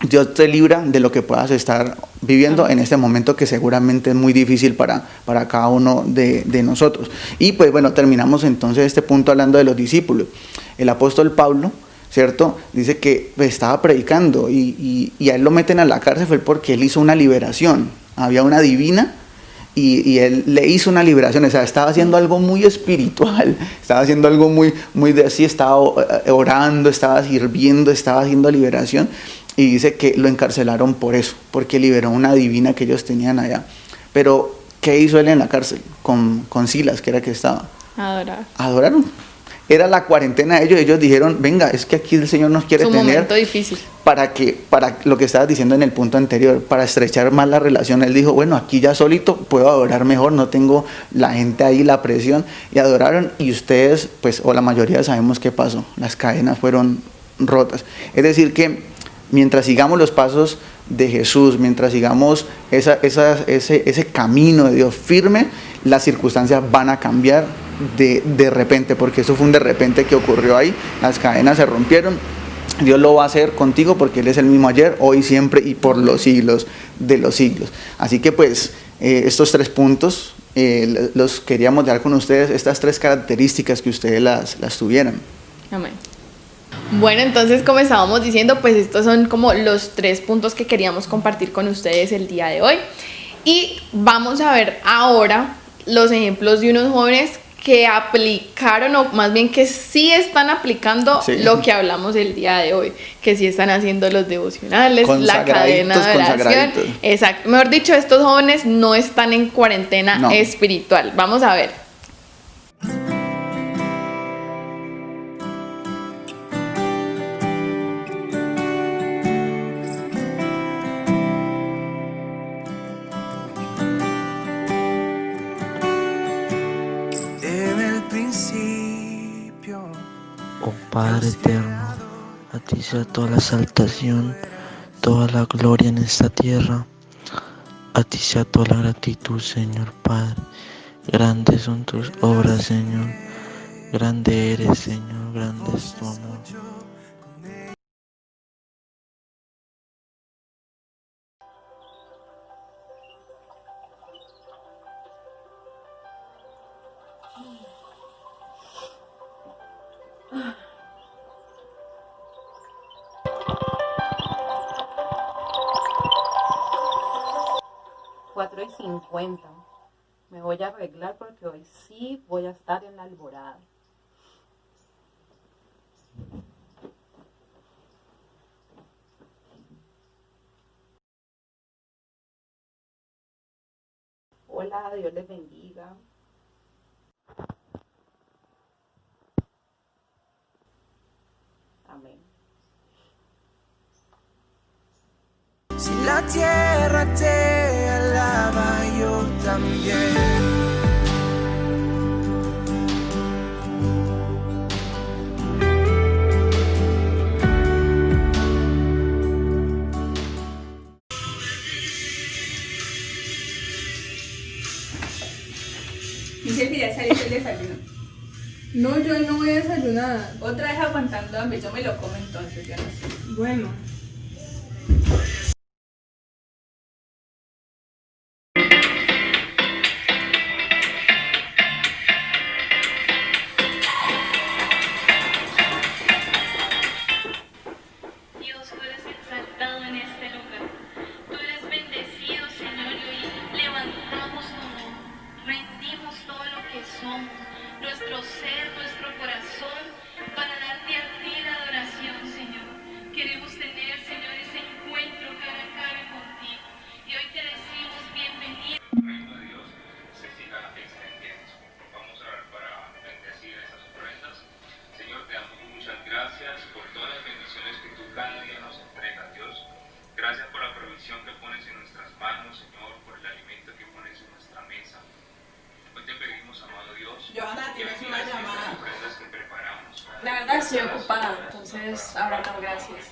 Dios te libra de lo que puedas estar viviendo en este momento, que seguramente es muy difícil para cada uno de nosotros. Y pues bueno, terminamos entonces este punto hablando de los discípulos. El apóstol Pablo, ¿cierto? Dice que estaba predicando y a él lo meten a la cárcel fue porque él hizo una liberación. Había una divina y él le hizo una liberación, o sea, estaba haciendo algo muy espiritual, estaba haciendo algo muy de así, estaba orando, estaba sirviendo, estaba haciendo liberación. Y dice que lo encarcelaron por eso, porque liberó una divina que ellos tenían allá. Pero, ¿qué hizo él en la cárcel? Con Silas, que era que estaba. Adoraron. Era la cuarentena de ellos. Ellos dijeron, venga, es que aquí el Señor nos quiere tener. Un momento difícil. Para lo que estabas diciendo en el punto anterior, para estrechar más la relación. Él dijo, bueno, aquí ya solito puedo adorar mejor, no tengo la gente ahí, la presión. Y adoraron, y ustedes, pues, o la mayoría sabemos qué pasó. Las cadenas fueron rotas. Es decir que mientras sigamos los pasos de Jesús, mientras sigamos ese camino de Dios firme, las circunstancias van a cambiar de repente, porque eso fue un de repente que ocurrió ahí, las cadenas se rompieron. Dios lo va a hacer contigo porque Él es el mismo ayer, hoy, siempre y por los siglos de los siglos. Así que pues estos 3 puntos los queríamos dejar con ustedes, estas 3 características que ustedes las tuvieran. Amén. Bueno, entonces como estábamos diciendo, pues estos son como los 3 puntos que queríamos compartir con ustedes el día de hoy. Y vamos a ver ahora los ejemplos de unos jóvenes que aplicaron, o más bien que sí están aplicando lo que hablamos el día de hoy, que sí están haciendo los devocionales, la cadena de oración. Exacto. Mejor dicho, estos jóvenes no están en cuarentena espiritual. Vamos a ver. Padre eterno, a ti sea toda la exaltación, toda la gloria en esta tierra. A ti sea toda la gratitud, Señor Padre. Grandes son tus obras, Señor. Grande eres, Señor. Grande es tu amor. Cuatro y 50. Me voy a arreglar porque hoy sí voy a estar en la alborada. Hola, Dios les bendiga. Amén. Si la tierra te alaba, yo también. Dice que ya salió el desayuno. No, yo no voy a desayunar. Otra vez aguantando hambre, yo me lo como entonces, yo no sé. Bueno. Dios, tú eres exaltado en este lugar. Tú eres bendecido, Señor, y hoy levantamos tu nombre. Rendimos todo lo que somos, nuestro ser, nuestro corazón, para darte a ti la adoración, Señor. Queremos tener, Señor, ese encuentro cara a cara contigo. Y hoy te decimos bienvenido. El reino de Dios se siga extendiendo. Vamos a orar para bendecir esas ofrendas. Señor, te damos muchas gracias por todas las bendiciones que tú cada día nos entregas, Dios. Gracias por la provisión que pones en nuestras manos, Señor, por el alimento que pones en nuestra mesa. Hoy te pedimos, amado Dios, Johanna, tienes una llamada. las ofrendas que preparamos. La verdad estoy ocupada, entonces ahora no, gracias.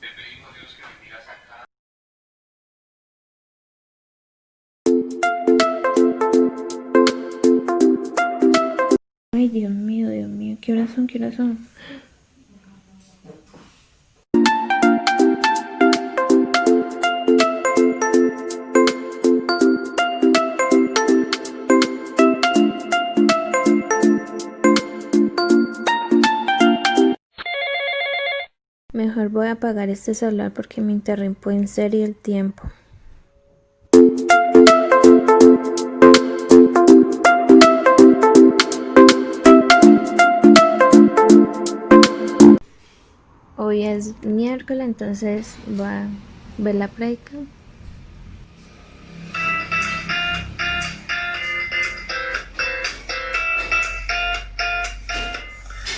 Te pedimos, Dios, que bendigas a cada Ay, Dios mío, ¿qué horas son? ¿Qué horas son? Mejor voy a apagar este celular porque me interrumpo en serio el tiempo. Hoy es miércoles, entonces voy a ver la prédica.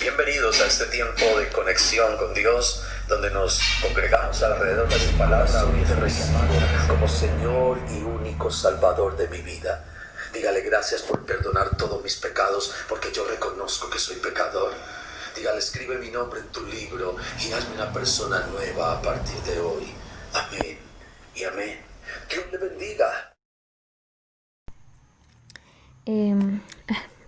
Bienvenidos a este tiempo de conexión con Dios, donde nos congregamos alrededor de su palabra y de recibirlo como Señor y único Salvador de mi vida. Dígale gracias por perdonar todos mis pecados, porque yo reconozco que soy pecador. Dígale, escribe mi nombre en tu libro y hazme una persona nueva a partir de hoy. Amén y amén. Dios le bendiga.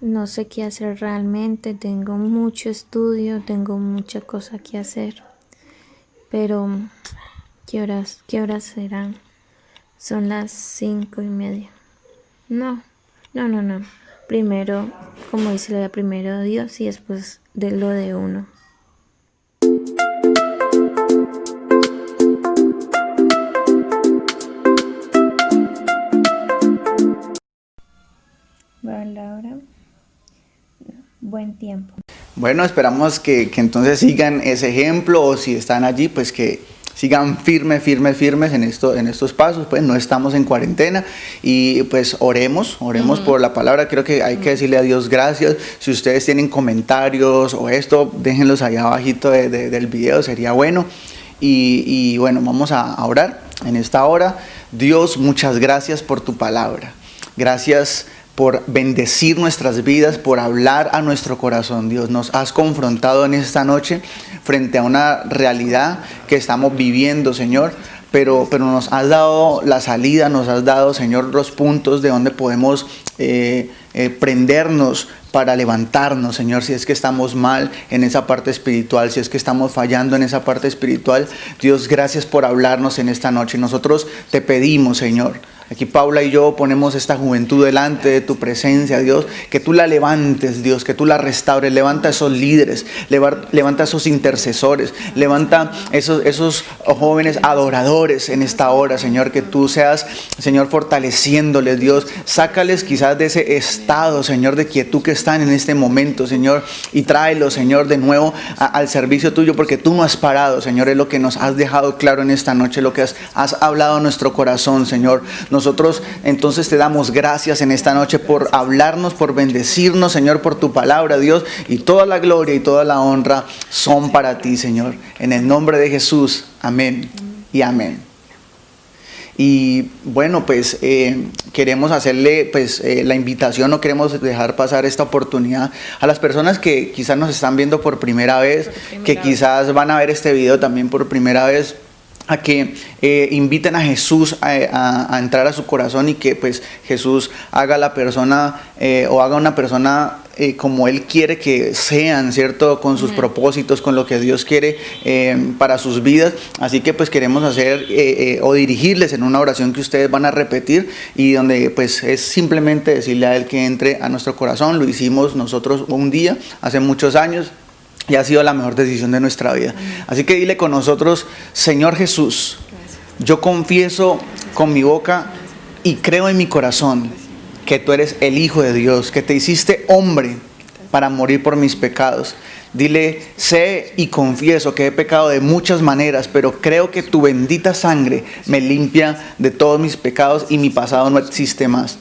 No sé qué hacer realmente, tengo mucho estudio, tengo mucha cosa que hacer, pero ¿qué horas serán? Son las 5:30. No. Primero, como dice la primero Dios y después de lo de uno. Bueno, Laura. Buen tiempo. Bueno, esperamos que entonces sigan ese ejemplo, o si están allí, pues que sigan firmes en estos pasos. Pues no estamos en cuarentena y pues oremos por la palabra. Creo que hay que decirle a Dios gracias. Si ustedes tienen comentarios o esto, déjenlos allá abajito del video, sería bueno. Y bueno, vamos a orar en esta hora. Dios, muchas gracias por tu palabra. Gracias por bendecir nuestras vidas, por hablar a nuestro corazón. Dios, nos has confrontado en esta noche frente a una realidad que estamos viviendo, Señor. Pero nos has dado la salida, nos has dado, Señor, los puntos de donde podemos prendernos para levantarnos, Señor, si es que estamos mal en esa parte espiritual, si es que estamos fallando en esa parte espiritual. Dios, gracias por hablarnos en esta noche. Nosotros te pedimos, Señor, aquí Paula y yo ponemos esta juventud delante de tu presencia, Dios, que tú la levantes, Dios, que tú la restaures. Levanta a esos líderes, levanta a esos intercesores, levanta esos jóvenes adoradores en esta hora, Señor, que tú seas, Señor, fortaleciéndoles, Dios. Sácales quizás de ese estado, Señor, de quietud que están en este momento, Señor, y tráelos, Señor, de nuevo al servicio tuyo, porque tú no has parado, Señor. Es lo que nos has dejado claro en esta noche, lo que has hablado a nuestro corazón, Señor. Nosotros entonces te damos gracias en esta noche por hablarnos, por bendecirnos, Señor, por tu palabra, Dios, y toda la gloria y toda la honra son para ti, Señor. En el nombre de Jesús, amén y amén. Y bueno, pues queremos hacerle la invitación, no queremos dejar pasar esta oportunidad a las personas que quizás nos están viendo por primera vez, que quizás van a ver este video también por primera vez, a que inviten a Jesús a entrar a su corazón, y que pues Jesús haga la persona o haga una persona como Él quiere que sean, ¿cierto? Con sus propósitos, con lo que Dios quiere para sus vidas. Así que pues queremos hacer o dirigirles en una oración que ustedes van a repetir, y donde pues es simplemente decirle a Él que entre a nuestro corazón. Lo hicimos nosotros un día, hace muchos años, y ha sido la mejor decisión de nuestra vida. Así que dile con nosotros: Señor Jesús, yo confieso con mi boca y creo en mi corazón que tú eres el Hijo de Dios, que te hiciste hombre para morir por mis pecados. Dile: sé y confieso que he pecado de muchas maneras, pero creo que tu bendita sangre me limpia de todos mis pecados y mi pasado no existe más.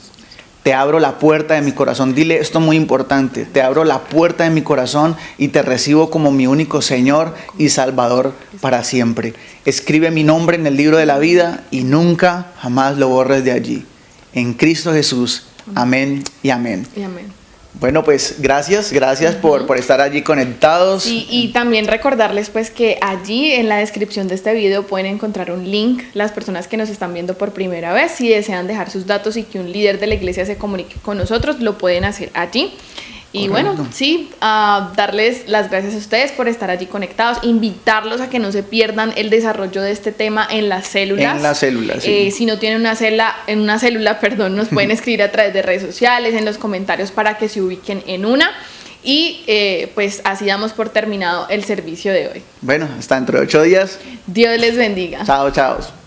Te abro la puerta de mi corazón. Dile esto muy importante: te abro la puerta de mi corazón y te recibo como mi único Señor y Salvador para siempre. Escribe mi nombre en el libro de la vida y nunca jamás lo borres de allí. En Cristo Jesús. Amén y amén. Y amén. Bueno, pues gracias por estar allí conectados. Y también recordarles pues que allí en la descripción de este video pueden encontrar un link, las personas que nos están viendo por primera vez, si desean dejar sus datos y que un líder de la iglesia se comunique con nosotros, lo pueden hacer allí. Y Correcto. bueno, sí, darles las gracias a ustedes por estar allí conectados, invitarlos a que no se pierdan el desarrollo de este tema en las células. En las células, sí. Si no tienen una célula, nos pueden escribir a través de redes sociales, en los comentarios, para que se ubiquen en una. Y pues así damos por terminado el servicio de hoy. Bueno, hasta dentro de 8 días. Dios les bendiga. Chao, chao.